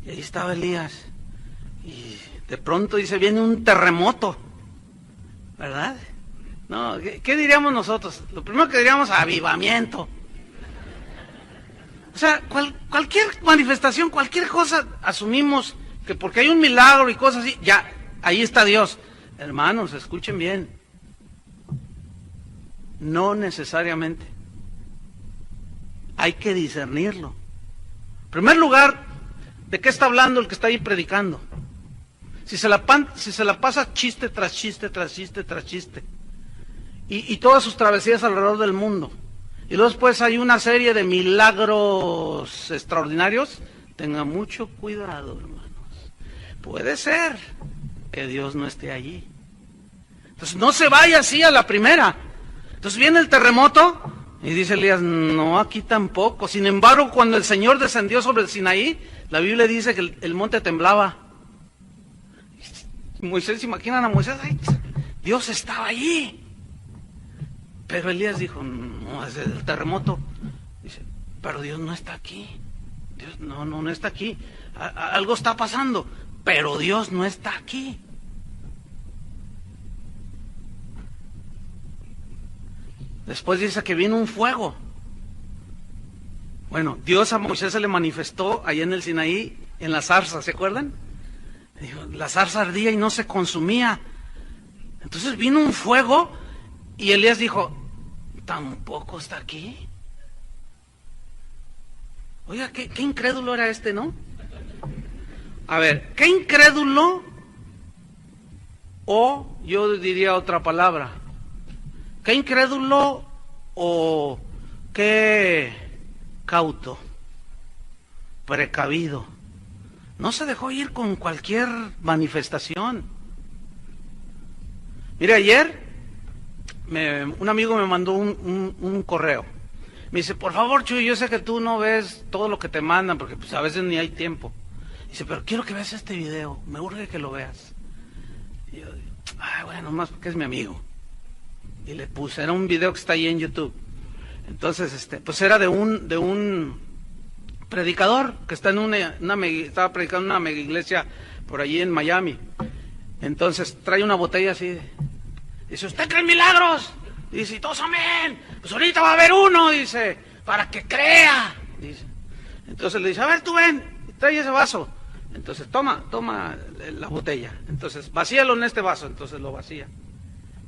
S1: Y ahí estaba Elías. Y de pronto dice, viene un terremoto. ¿Verdad? No, ¿qué diríamos nosotros? Lo primero que diríamos, avivamiento. O sea, cualquier manifestación, cualquier cosa, asumimos que porque hay un milagro y cosas así, ya, ahí está Dios. Hermanos, escuchen bien. No necesariamente. Hay que discernirlo. En primer lugar, ¿de qué está hablando el que está ahí predicando? Si se la pasa chiste tras chiste, tras chiste, tras chiste, y todas sus travesías alrededor del mundo, y luego después hay una serie de milagros extraordinarios, tenga mucho cuidado, hermanos. Puede ser que Dios no esté allí. Entonces no se vaya así a la primera. Entonces viene el terremoto y dice Elías, no, aquí tampoco. Sin embargo, cuando el Señor descendió sobre el Sinaí, la Biblia dice que el monte temblaba. Moisés, imaginan a Moisés, ay, Dios estaba allí. Pero Elías dijo, no, es el terremoto. Dice, pero Dios no está aquí. Dios no está aquí. Algo está pasando, pero Dios no está aquí. Después dice que vino un fuego. Bueno, Dios a Moisés se le manifestó allá en el Sinaí, en la zarza, ¿se acuerdan? Dijo, la zarza ardía y no se consumía. Entonces vino un fuego y Elías dijo, tampoco está aquí. Oiga, qué incrédulo era este, ¿no? A ver, qué incrédulo, o yo diría otra palabra, qué incrédulo o qué cauto, precavido. No se dejó ir con cualquier manifestación. Mire, ayer un amigo me mandó un correo. Me dice, por favor, Chuy, yo sé que tú no ves todo lo que te mandan, porque pues a veces ni hay tiempo. Dice, pero quiero que veas este video, me urge que lo veas. Y yo, bueno, más porque es mi amigo. Y le puse, era un video que está ahí en YouTube. Entonces, pues era de un predicador que está estaba predicando en una mega iglesia por allí en Miami. Entonces trae una botella así. Dice, ¿usted cree en milagros? Y dice, todos amén. Pues ahorita va a haber uno, dice, para que crea. Dice. Entonces le dice, a ver, tú ven, trae ese vaso. Entonces toma la botella. Entonces vacíalo en este vaso. Entonces lo vacía.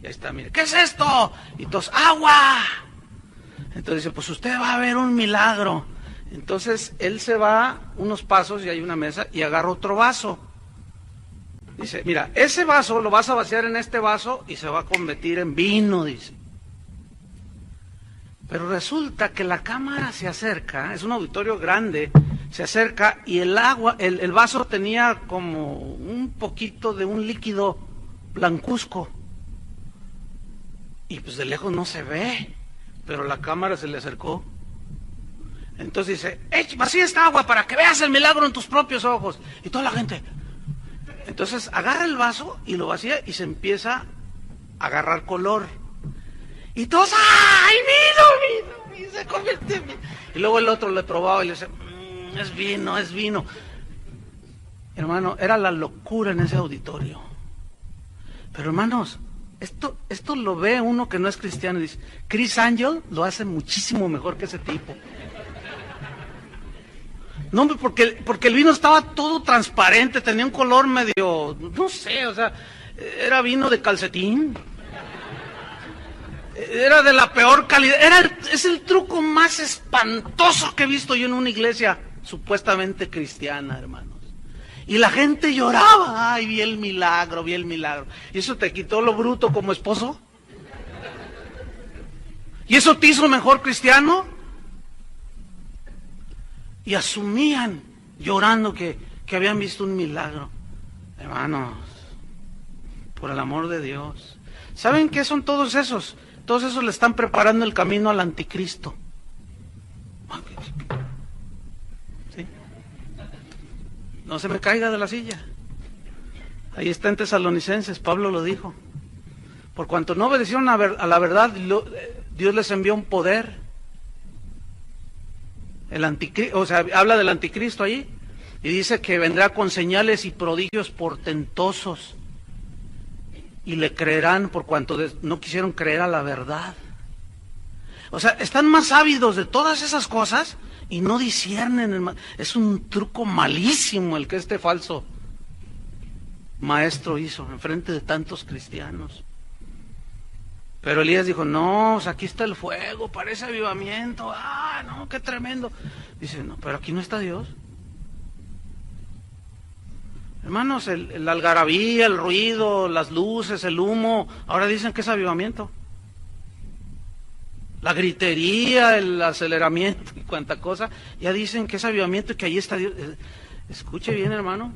S1: Y ahí está, mire, ¿qué es esto? Y entonces, agua. Entonces dice, pues usted va a ver un milagro. Entonces él se va unos pasos y hay una mesa y agarra otro vaso. Dice, mira, ese vaso lo vas a vaciar en este vaso y se va a convertir en vino, dice. Pero resulta que la cámara se acerca, es un auditorio grande, se acerca y el vaso tenía como un poquito de un líquido blancuzco. Y pues de lejos no se ve, pero la cámara se le acercó. Entonces dice, vacía esta agua para que veas el milagro en tus propios ojos. Y toda la gente. Entonces agarra el vaso y lo vacía y se empieza a agarrar color. Y todos, ¡ay, vino! Y se convierte en vino. Y luego el otro le probaba y le dice, es vino. Hermano, era la locura en ese auditorio. Pero hermanos, esto lo ve uno que no es cristiano y dice, Chris Angel lo hace muchísimo mejor que ese tipo. No, porque el vino estaba todo transparente, tenía un color medio, no sé, o sea, era vino de calcetín. Era de la peor calidad. Es el truco más espantoso que he visto yo en una iglesia supuestamente cristiana, hermanos. Y la gente lloraba. Ay, vi el milagro. ¿Y eso te quitó lo bruto como esposo? ¿Y eso te hizo mejor cristiano? Y asumían, llorando, que habían visto un milagro. Hermanos, por el amor de Dios. ¿Saben qué son todos esos? Todos esos le están preparando el camino al anticristo. ¿Sí? No se me caiga de la silla. Ahí está en Tesalonicenses, Pablo lo dijo. Por cuanto no obedecieron a la verdad, Dios les envió un poder. El anticristo, o sea, habla del anticristo ahí, y dice que vendrá con señales y prodigios portentosos, y le creerán por cuanto no quisieron creer a la verdad. O sea, están más ávidos de todas esas cosas y no disciernen. Es un truco malísimo el que este falso maestro hizo en frente de tantos cristianos. Pero Elías dijo, no, aquí está el fuego, parece avivamiento, no, qué tremendo. Dice, no, pero aquí no está Dios. Hermanos, la algarabía, el ruido, las luces, el humo, ahora dicen que es avivamiento. La gritería, el aceleramiento y cuanta cosa, ya dicen que es avivamiento y que ahí está Dios. Escuche bien, hermano,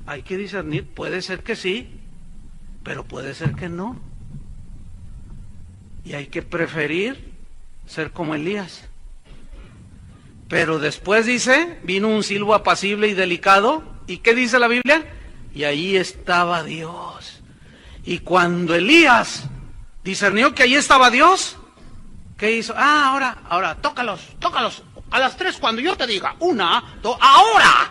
S1: hay que discernir, puede ser que sí, pero puede ser que no. Y hay que preferir ser como Elías. Pero después dice, vino un silbo apacible y delicado. ¿Y qué dice la Biblia? Y ahí estaba Dios. Y cuando Elías discernió que ahí estaba Dios, ¿qué hizo? Ahora, tócalos. A las 3 cuando yo te diga, 1, 2, ahora.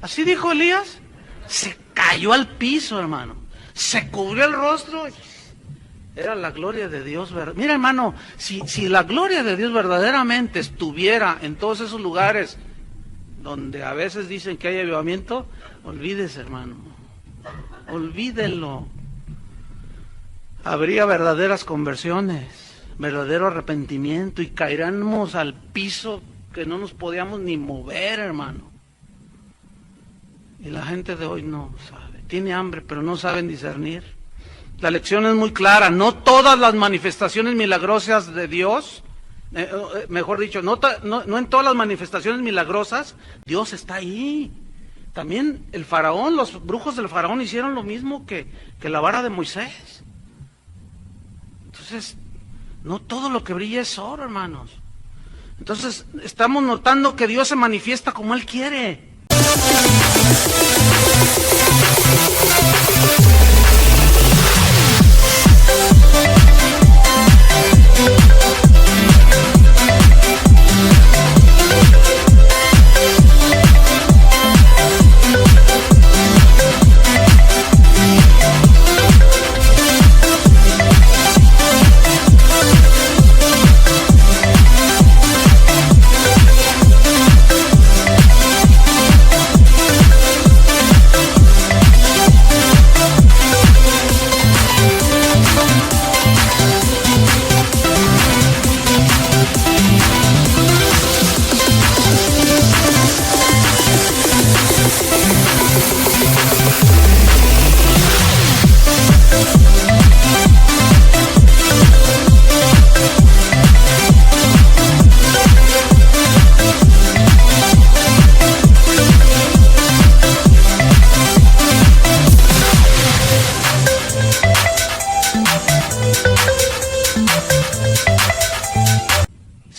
S1: Así dijo Elías. Se cayó al piso, hermano. Se cubrió el rostro. Era la gloria de Dios. Mira, hermano, si la gloria de Dios verdaderamente estuviera en todos esos lugares donde a veces dicen que hay avivamiento, olvídese, hermano. Olvídenlo. Habría verdaderas conversiones, verdadero arrepentimiento, y caeremos al piso que no nos podíamos ni mover, hermano. Y la gente de hoy no sabe. Tiene hambre, pero no saben discernir. La lección es muy clara. No todas las manifestaciones milagrosas de Dios, mejor dicho, no en todas las manifestaciones milagrosas, Dios está ahí. También el faraón, los brujos del faraón hicieron lo mismo que la vara de Moisés. Entonces, no todo lo que brilla es oro, hermanos. Entonces, estamos notando que Dios se manifiesta como Él quiere.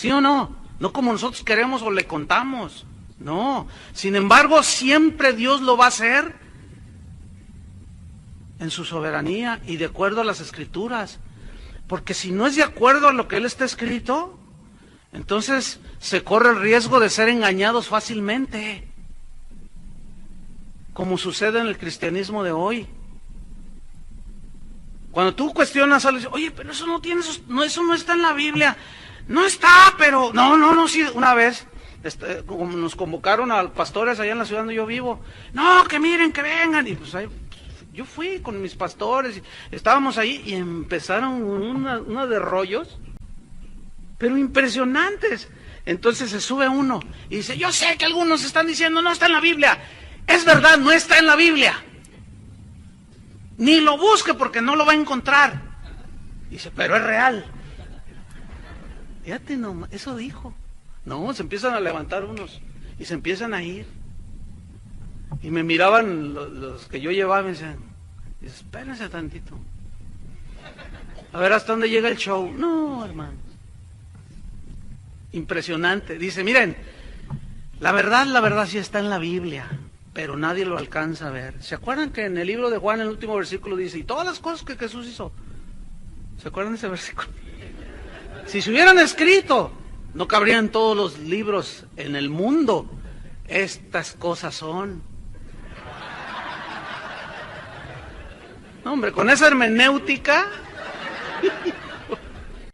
S1: ¿Sí o no? No como nosotros queremos o le contamos. No. Sin embargo, siempre Dios lo va a hacer en su soberanía y de acuerdo a las Escrituras. Porque si no es de acuerdo a lo que Él está escrito, entonces se corre el riesgo de ser engañados fácilmente, como sucede en el cristianismo de hoy. Cuando tú cuestionas algo, oye, pero eso no tiene, eso no está en la Biblia. No está, pero no, sí, una vez nos convocaron a pastores allá en la ciudad donde yo vivo. No, que miren, que vengan. Y pues ahí, yo fui con mis pastores, y estábamos ahí y empezaron una de rollos, pero impresionantes. Entonces se sube uno y dice, yo sé que algunos están diciendo, no está en la Biblia. Es verdad, no está en la Biblia. Ni lo busque porque no lo va a encontrar. Dice, pero es real. Fíjate nomás, eso dijo. No, se empiezan a levantar unos y se empiezan a ir. Y me miraban los que yo llevaba y me decían, espérense tantito. A ver hasta dónde llega el show. No, hermano. Impresionante. Dice, miren, la verdad sí está en la Biblia, pero nadie lo alcanza a ver. ¿Se acuerdan que en el libro de Juan, el último versículo dice, y todas las cosas que Jesús hizo? ¿Se acuerdan de ese versículo? Si se hubieran escrito, no cabrían todos los libros en el mundo. Estas cosas son. No, hombre, con esa hermenéutica,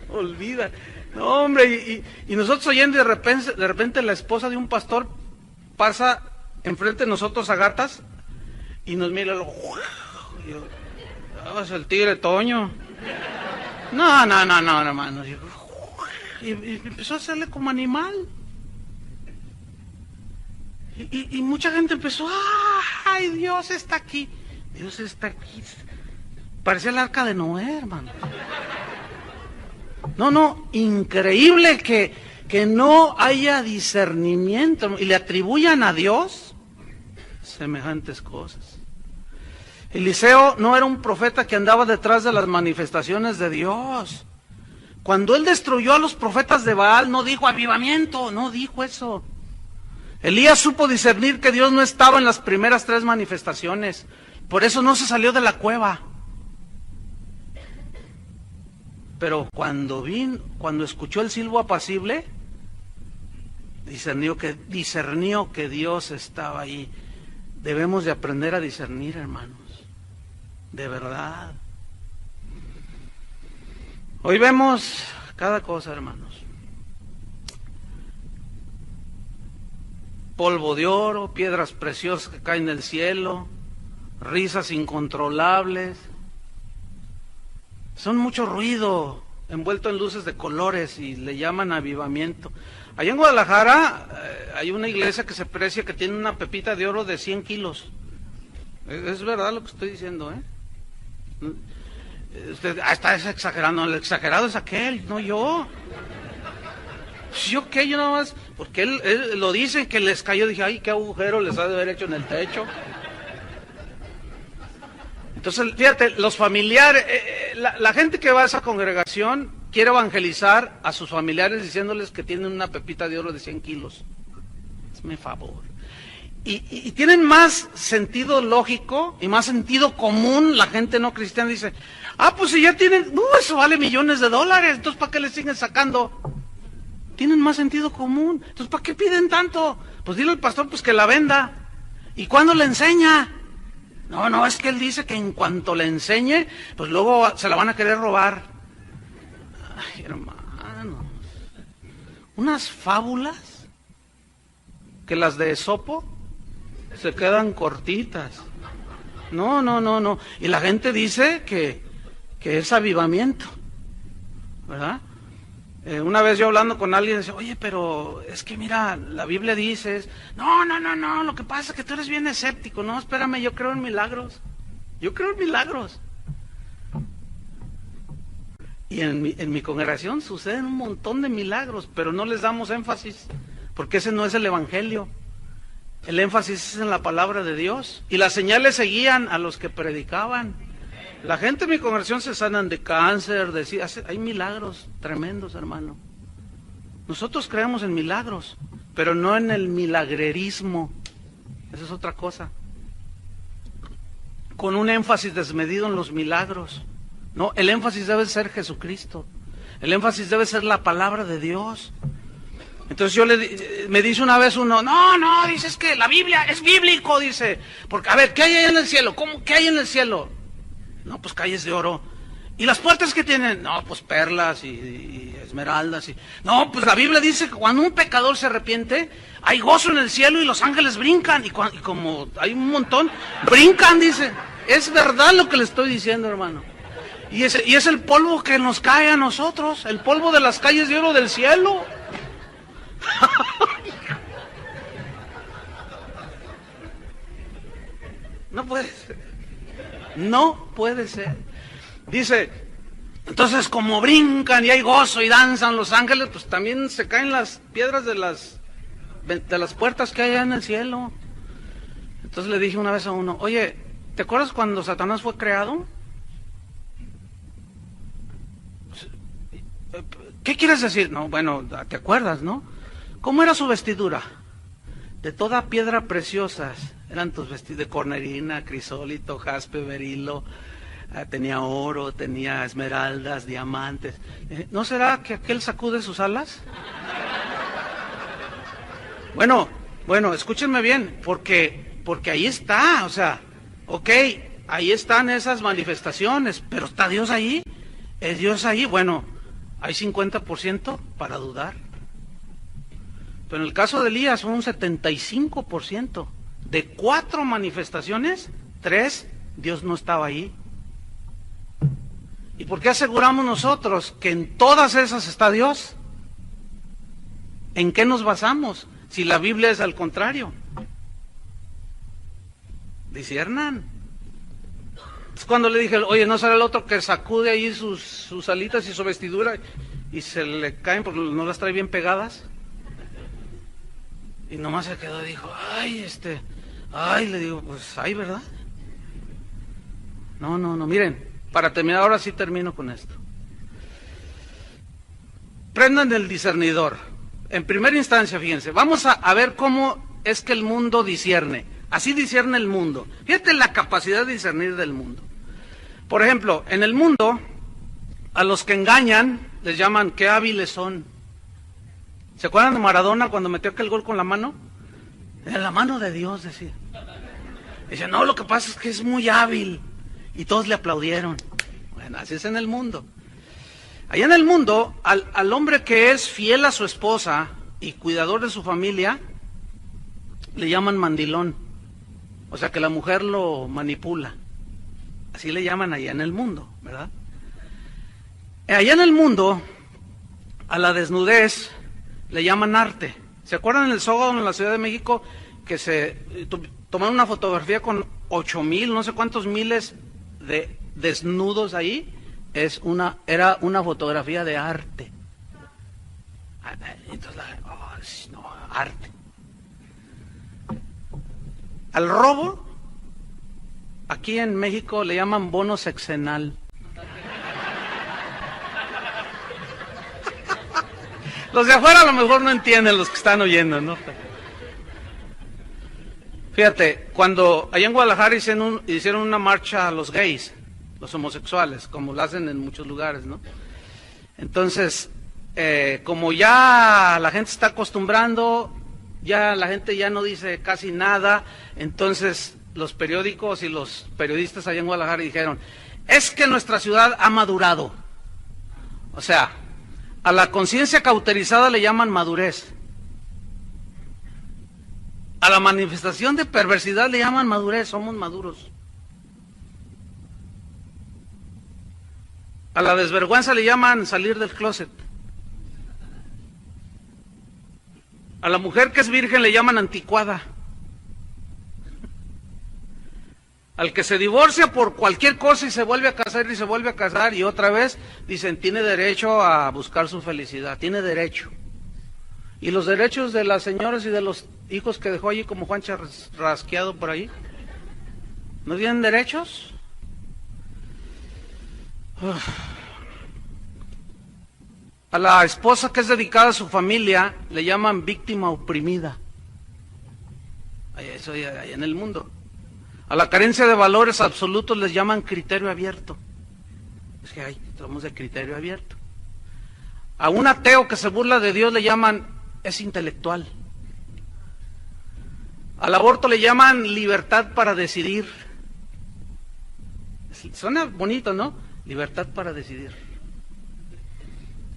S1: olvida. No, hombre, y nosotros oyendo, de repente la esposa de un pastor pasa enfrente de nosotros a gatas y nos mira, y yo, es el tigre Toño. No, hermano. Y empezó a hacerle como animal. Y mucha gente empezó, ¡ay, Dios está aquí! Dios está aquí. Parecía el arca de Noé, hermano. No, increíble que no haya discernimiento y le atribuyan a Dios semejantes cosas. Eliseo no era un profeta que andaba detrás de las manifestaciones de Dios. Cuando él destruyó a los profetas de Baal, no dijo avivamiento, no dijo eso. Elías supo discernir que Dios no estaba en las primeras 3 manifestaciones. Por eso no se salió de la cueva. Pero cuando escuchó el silbo apacible, discernió que Dios estaba ahí. Debemos de aprender a discernir, hermanos. De verdad. Hoy vemos cada cosa, hermanos. Polvo de oro, piedras preciosas que caen del cielo, risas incontrolables. Son mucho ruido envuelto en luces de colores y le llaman avivamiento. Allá en Guadalajara hay una iglesia que se precia que tiene una pepita de oro de 100 kilos. Es verdad lo que estoy diciendo, ¿eh? Usted está exagerando. El exagerado es aquel, no yo. ¿Yo qué? Yo nada más, porque él lo dice que les cayó, dije, ay, qué agujero les ha de haber hecho en el techo. Entonces, fíjate, los familiares, la gente que va a esa congregación quiere evangelizar a sus familiares diciéndoles que tienen una pepita de oro de 100 kilos. Hazme favor. Y tienen más sentido lógico y más sentido común. La gente no cristiana dice, pues si ya tienen, eso vale millones de dólares, entonces ¿para qué le siguen sacando? Tienen más sentido común, entonces ¿para qué piden tanto? Pues dile al pastor pues que la venda. ¿Y cuándo le enseña? No, es que él dice que en cuanto le enseñe, pues luego se la van a querer robar. Ay, hermanos, unas fábulas que las de Esopo se quedan cortitas. No. Y la gente dice que es avivamiento, ¿verdad? Una vez yo hablando con alguien, decía, oye, pero es que mira, la Biblia dice, no, lo que pasa es que tú eres bien escéptico. No, espérame, yo creo en milagros. Y en mi congregación suceden un montón de milagros, pero no les damos énfasis, porque ese no es el evangelio. El énfasis es en la palabra de Dios, y las señales seguían a los que predicaban. La gente en mi congregación se sanan de cáncer, hay milagros tremendos, hermano. Nosotros creemos en milagros, pero no en el milagrerismo. Esa es otra cosa. Con un énfasis desmedido en los milagros. No, el énfasis debe ser Jesucristo. El énfasis debe ser la palabra de Dios. Entonces me dice una vez uno, no, dice, es que la Biblia es bíblico, dice. Porque, a ver, ¿qué hay ahí en el cielo? ¿Qué hay en el cielo? No, pues calles de oro. ¿Y las puertas que tienen? No, pues perlas y esmeraldas. No, pues la Biblia dice que cuando un pecador se arrepiente, hay gozo en el cielo y los ángeles brincan. Y como hay un montón, brincan, dice. Es verdad lo que le estoy diciendo, hermano. Y es el polvo que nos cae a nosotros, el polvo de las calles de oro del cielo. No puede ser. Dice, Entonces, como brincan y hay gozo y danzan los ángeles, pues también se caen las piedras de las puertas que hay allá en el cielo. Entonces le dije una vez a uno, oye, ¿te acuerdas cuando Satanás fue creado? ¿Qué quieres decir? No, bueno, ¿te acuerdas, no? ¿Cómo era su vestidura? De toda piedra preciosas. Eran tus vestidos de cornerina, crisólito, jaspe, berilo. Tenía oro, tenía esmeraldas, diamantes. ¿No será que aquel sacude sus alas? Bueno, escúchenme bien, porque ahí está, o sea, ok, ahí están esas manifestaciones, pero ¿está Dios ahí? ¿Es Dios ahí? Bueno, hay 50% para dudar. Pero en el caso de Elías fue un 75%. De 4 manifestaciones, 3, Dios no estaba ahí. ¿Y por qué aseguramos nosotros que en todas esas está Dios? ¿En qué nos basamos? Si la Biblia es al contrario. Disciernan. Es cuando le dije, oye, ¿no será el otro que sacude ahí sus alitas y su vestidura y se le caen porque no las trae bien pegadas? Y nomás se quedó y dijo, le digo, pues, ¿verdad? No, miren, para terminar, ahora sí termino con esto. Prendan el discernidor. En primera instancia, fíjense, vamos a ver cómo es que el mundo discierne. Así discierne el mundo. Fíjate la capacidad de discernir del mundo. Por ejemplo, en el mundo, a los que engañan les llaman qué hábiles son. ¿Se acuerdan de Maradona cuando metió aquel gol con la mano? En la mano de Dios, decía. Dice, no, lo que pasa es que es muy hábil. Y todos le aplaudieron. Bueno, así es en el mundo. Allá en el mundo, al hombre que es fiel a su esposa y cuidador de su familia, le llaman mandilón. O sea que la mujer lo manipula. Así le llaman allá en el mundo, ¿verdad? Allá en el mundo, a la desnudez le llaman arte. ¿Se acuerdan en el Zócalo en la Ciudad de México que se tomaron una fotografía con 8,000, no sé cuántos miles de desnudos ahí? Era una fotografía de arte. Entonces, arte. Al robo, aquí en México le llaman bono sexenal. Los de afuera a lo mejor no entienden, los que están oyendo, ¿no? Fíjate, cuando allá en Guadalajara hicieron una marcha a los gays, los homosexuales, como lo hacen en muchos lugares, ¿no? Entonces, como ya la gente está acostumbrando, ya la gente ya no dice casi nada, entonces los periódicos y los periodistas allá en Guadalajara dijeron, es que nuestra ciudad ha madurado. O sea, a la conciencia cauterizada le llaman madurez. A la manifestación de perversidad le llaman madurez, somos maduros. A la desvergüenza le llaman salir del closet. A la mujer que es virgen le llaman anticuada. Al que se divorcia por cualquier cosa y se vuelve a casar y se vuelve a casar y otra vez dicen tiene derecho a buscar su felicidad, tiene derecho. Y los derechos de las señoras y de los hijos que dejó allí como Juan rasqueado por ahí, ¿no tienen derechos? A la esposa que es dedicada a su familia le llaman víctima oprimida. Eso hay en el mundo. A la carencia de valores absolutos les llaman criterio abierto. Es que somos de criterio abierto. A un ateo que se burla de Dios le llaman es intelectual. Al aborto le llaman libertad para decidir. Suena bonito, ¿no? Libertad para decidir.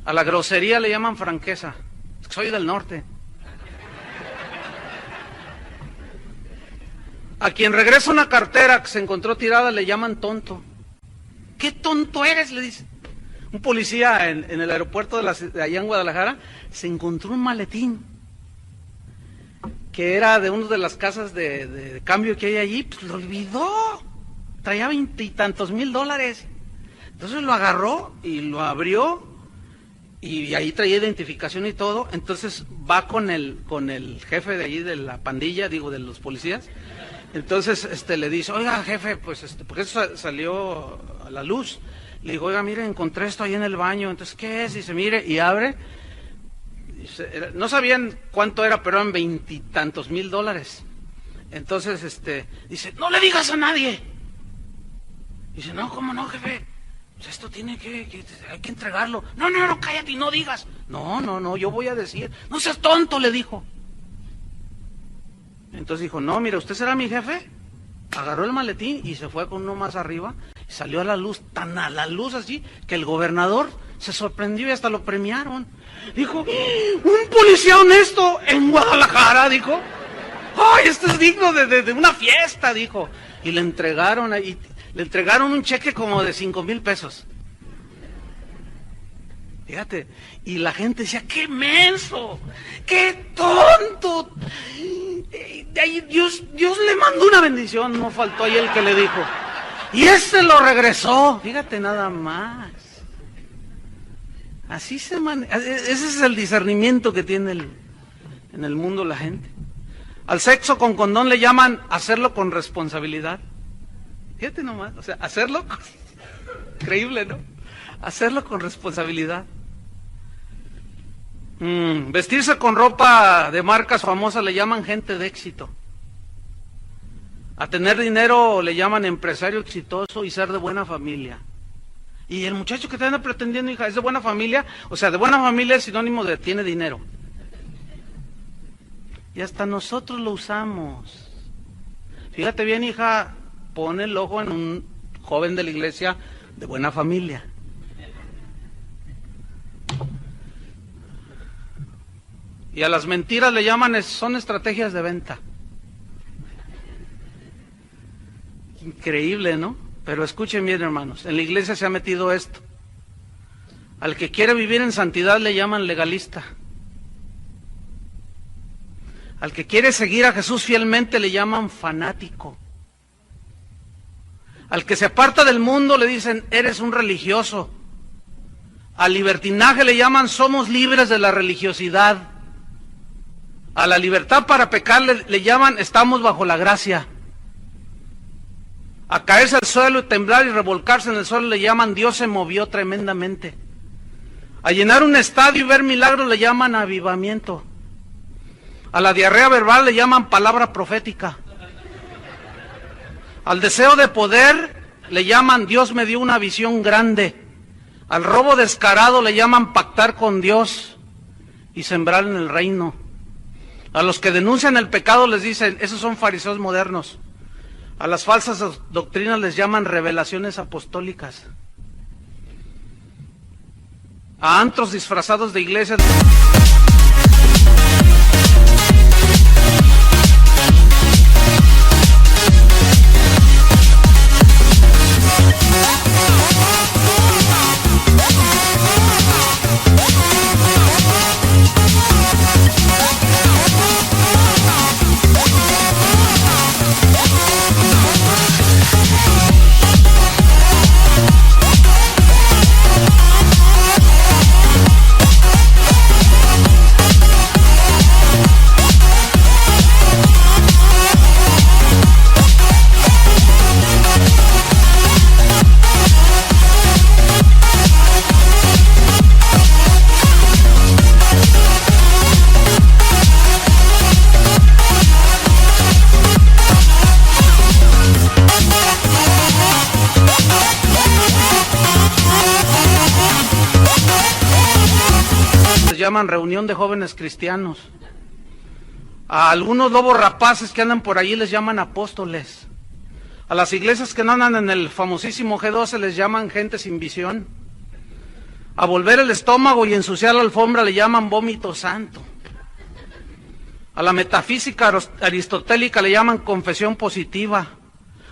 S1: A la grosería le llaman franqueza. Es que soy del norte. A quien regresa una cartera que se encontró tirada le llaman tonto. ¿Qué tonto eres? Le dice. Un policía en el aeropuerto de allá en Guadalajara se encontró un maletín que era de una de las casas de cambio que hay allí, pues lo olvidó. Traía 20 y tantos $1,000. Entonces lo agarró y lo abrió y ahí traía identificación y todo. Entonces va con el jefe de allí de la pandilla, digo, de los policías. Entonces le dice, oiga jefe, pues porque eso salió a la luz. Le digo, oiga, mire, encontré esto ahí en el baño. Entonces, ¿qué es? Dice, mire, y abre. Dice, no sabían cuánto era, pero eran $20,000. Entonces, dice, no le digas a nadie. Dice, no, ¿cómo no, jefe? Pues esto tiene hay que entregarlo. No, cállate y no digas. No, yo voy a decir. No seas tonto, le dijo. Entonces dijo, no, mire, ¿usted será mi jefe? Agarró el maletín y se fue con uno más arriba. Y salió a la luz, tan a la luz así, que el gobernador se sorprendió y hasta lo premiaron. Dijo, un policía honesto en Guadalajara, dijo. ¡Ay, esto es digno de una fiesta!, dijo. Y le entregaron un cheque como de 5,000 pesos. Fíjate, y la gente decía, ¡qué menso! ¡Qué tonto! De ahí Dios le mandó una bendición, no faltó ahí el que le dijo. Y lo regresó, fíjate nada más. Así ese es el discernimiento que tiene en el mundo la gente. Al sexo con condón le llaman hacerlo con responsabilidad. Fíjate nomás, o sea, hacerlo, increíble, ¿no? Hacerlo con responsabilidad. Vestirse con ropa de marcas famosas le llaman gente de éxito. A tener dinero le llaman empresario exitoso y ser de buena familia. Y el muchacho que te anda pretendiendo, hija, es de buena familia. O sea, de buena familia es sinónimo de tiene dinero. Y hasta nosotros lo usamos. Fíjate bien, hija, pon el ojo en un joven de la iglesia de buena familia. Y a las mentiras le llaman, son estrategias de venta. Increíble, ¿no? Pero escuchen bien, hermanos, en la iglesia se ha metido esto. Al que quiere vivir en santidad le llaman legalista. Al que quiere seguir a Jesús fielmente le llaman fanático. Al que se aparta del mundo le dicen, eres un religioso. Al libertinaje le llaman, somos libres de la religiosidad. A la libertad para pecar le llaman, estamos bajo la gracia. A caerse al suelo y temblar y revolcarse en el suelo le llaman, Dios se movió tremendamente. A llenar un estadio y ver milagros le llaman avivamiento. A la diarrea verbal le llaman palabra profética. Al deseo de poder le llaman, Dios me dio una visión grande. Al robo descarado le llaman pactar con Dios y sembrar en el reino. A los que denuncian el pecado les dicen, esos son fariseos modernos. A las falsas doctrinas les llaman revelaciones apostólicas. A antros disfrazados de iglesias. Llaman reunión de jóvenes cristianos. A algunos lobos rapaces que andan por allí les llaman apóstoles. A las iglesias que no andan en el famosísimo G12 les llaman gente sin visión. A volver el estómago y ensuciar la alfombra le llaman vómito santo. A la metafísica aristotélica le llaman confesión positiva.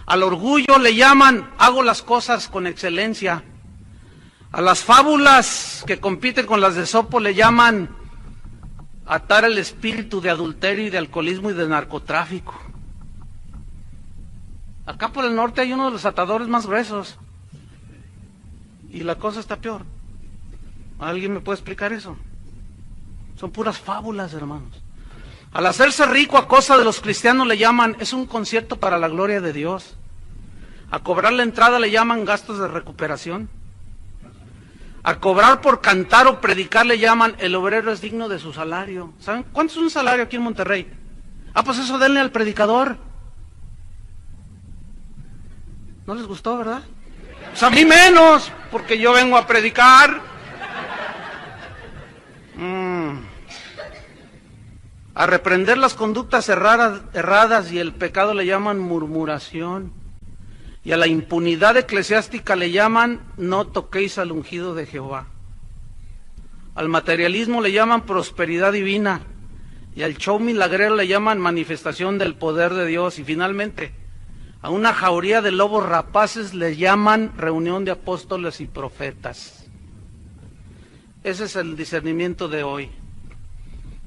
S1: Al orgullo le llaman hago las cosas con excelencia. A las fábulas que compiten con las de Esopo le llaman atar el espíritu de adulterio y de alcoholismo y de narcotráfico. Acá por el norte hay uno de los atadores más gruesos. y la cosa está peor. ¿Alguien me puede explicar eso? Son puras fábulas, hermanos. Al hacerse rico a costa de los cristianos le llaman, es un concierto para la gloria de Dios. A cobrar la entrada le llaman gastos de recuperación. A cobrar por cantar o predicar le llaman, el obrero es digno de su salario. ¿Saben cuánto es un salario aquí en Monterrey? Pues eso denle al predicador. ¿No les gustó, verdad? Pues a mí menos, porque yo vengo a predicar. A reprender las conductas erradas y el pecado le llaman murmuración. Y a la impunidad eclesiástica le llaman no toquéis al ungido de Jehová. Al materialismo le llaman prosperidad divina. Y al show milagrero le llaman manifestación del poder de Dios. Y finalmente, a una jauría de lobos rapaces le llaman reunión de apóstoles y profetas. Ese es el discernimiento de hoy.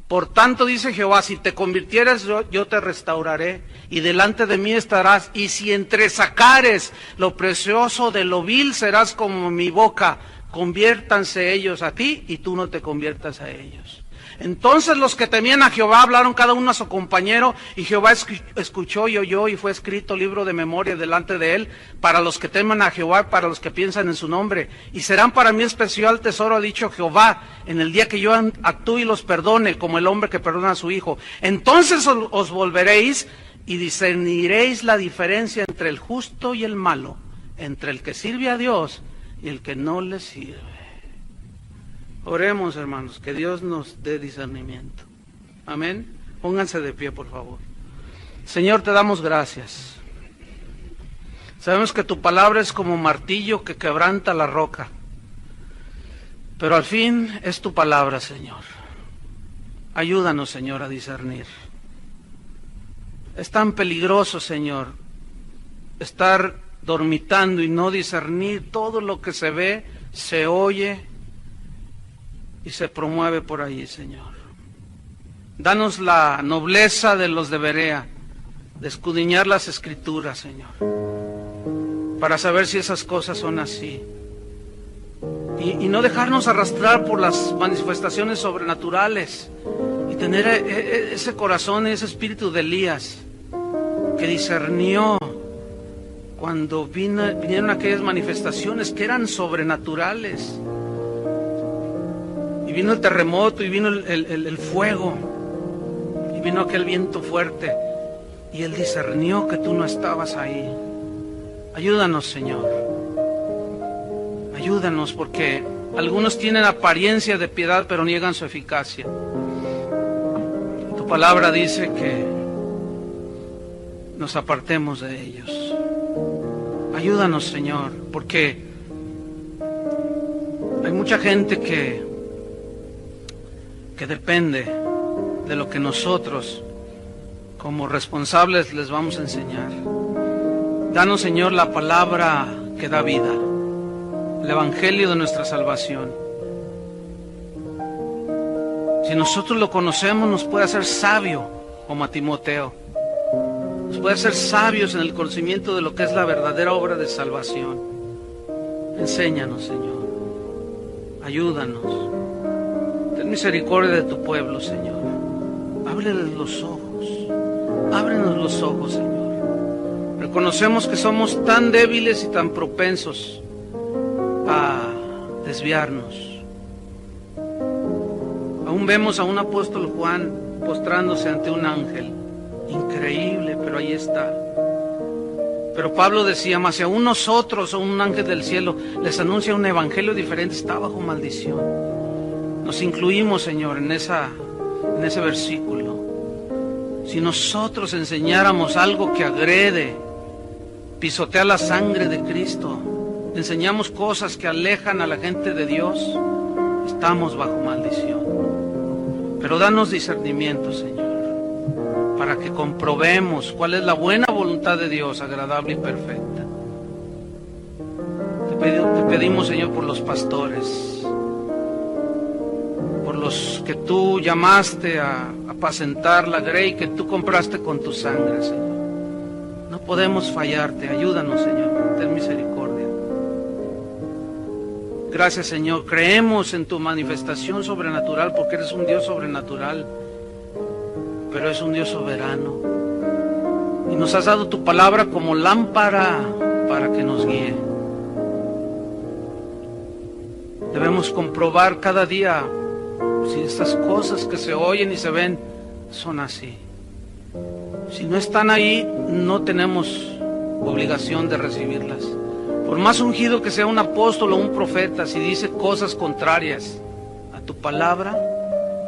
S1: Por tanto, dice Jehová, si te convirtieres, yo te restauraré, y delante de mí estarás, y si entresacares lo precioso de lo vil, serás como mi boca. Conviértanse ellos a ti, y tú no te conviertas a ellos. Entonces los que temían a Jehová hablaron cada uno a su compañero, y Jehová escuchó y oyó, y fue escrito libro de memoria delante de él, para los que teman a Jehová, para los que piensan en su nombre. Y serán para mí especial tesoro, ha dicho Jehová, en el día que yo actúe y los perdone, como el hombre que perdona a su hijo. Entonces os volveréis y discerniréis la diferencia entre el justo y el malo, entre el que sirve a Dios y el que no le sirve. Oremos, hermanos, que Dios nos dé discernimiento. Amén. Pónganse de pie, por favor. Señor, te damos gracias. Sabemos que tu palabra es como martillo que quebranta la roca. Pero al fin es tu palabra, Señor. Ayúdanos, Señor, a discernir. Es tan peligroso, Señor, estar dormitando y no discernir todo lo que se ve, se oye y se promueve por ahí, Señor. Danos la nobleza de los de Berea, de escudriñar las Escrituras, Señor, para saber si esas cosas son así. Y no dejarnos arrastrar por las manifestaciones sobrenaturales, y tener ese corazón, ese espíritu de Elías, que discernió cuando vinieron aquellas manifestaciones que eran sobrenaturales. Y vino el terremoto, y vino el fuego, y vino aquel viento fuerte, y él discernió que tú no estabas ahí. Ayúdanos, Señor. Ayúdanos, porque algunos tienen apariencia de piedad, pero niegan su eficacia. Tu palabra dice que nos apartemos de ellos. Ayúdanos, Señor, porque hay mucha gente que depende de lo que nosotros como responsables les vamos a enseñar. Danos, Señor, la palabra que da vida, el evangelio de nuestra salvación. Si nosotros lo conocemos, nos puede hacer sabio como a Timoteo. Nos puede hacer sabios en el conocimiento de lo que es la verdadera obra de salvación. Enséñanos, Señor. Ayúdanos. Ten misericordia de tu pueblo, Señor. Ábreles los ojos. Ábrenos los ojos, Señor. Reconocemos que somos tan débiles y tan propensos a desviarnos. Aún vemos a un apóstol Juan postrándose ante un ángel. Increíble, pero ahí está. Pero Pablo decía, mas si aún nosotros o un ángel del cielo les anuncia un evangelio diferente, está bajo maldición. Nos incluimos, Señor, en ese versículo. Si nosotros enseñáramos algo que agrede, pisotea la sangre de Cristo, enseñamos cosas que alejan a la gente de Dios, estamos bajo maldición. Pero danos discernimiento, Señor, para que comprobemos cuál es la buena voluntad de Dios, agradable y perfecta. Te pedimos, Señor, por los pastores, por los que tú llamaste a apacentar la grey que tú compraste con tu sangre, Señor. No podemos fallarte, ayúdanos, Señor, ten misericordia. Gracias, Señor. Creemos en tu manifestación sobrenatural porque eres un Dios sobrenatural, pero es un Dios soberano. Y nos has dado tu palabra como lámpara para que nos guíe. Debemos comprobar cada día si estas cosas que se oyen y se ven son así. Si no están ahí, no tenemos obligación de recibirlas. Por más ungido que sea un apóstol o un profeta, si dice cosas contrarias a tu palabra,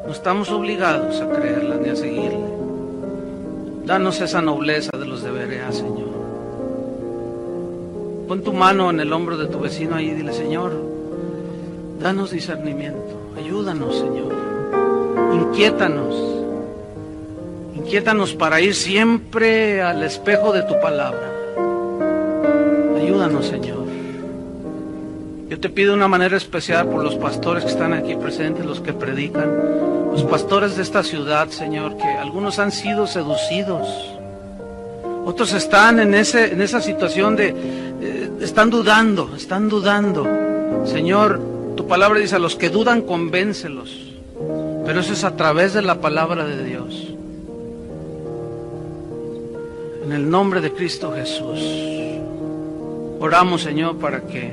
S1: no estamos obligados a creerla ni a seguirle. Danos esa nobleza de los deberes, Señor. Pon tu mano en el hombro de tu vecino ahí y dile: Señor, danos discernimiento, ayúdanos, Señor. Inquiétanos para ir siempre al espejo de tu palabra. Ayúdanos, Señor. Yo te pido de una manera especial por los pastores que están aquí presentes, los que predican, los pastores de esta ciudad, Señor, que algunos han sido seducidos, otros están en esa situación están dudando. Señor, tu palabra dice: a los que dudan, convéncelos. Pero eso es a través de la palabra de Dios. En el nombre de Cristo Jesús, oramos, Señor, para que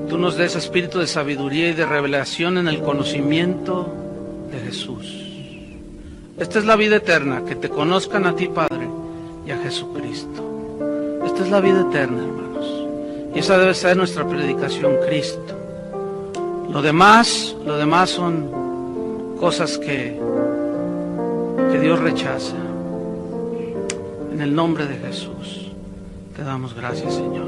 S1: tú nos des espíritu de sabiduría y de revelación en el conocimiento de Jesús. Esta es la vida eterna, que te conozcan a ti, Padre, y a Jesucristo. Esta es la vida eterna, hermanos. Y esa debe ser nuestra predicación, Cristo. Lo demás son cosas que Dios rechaza. En el nombre de Jesús te damos gracias, Señor.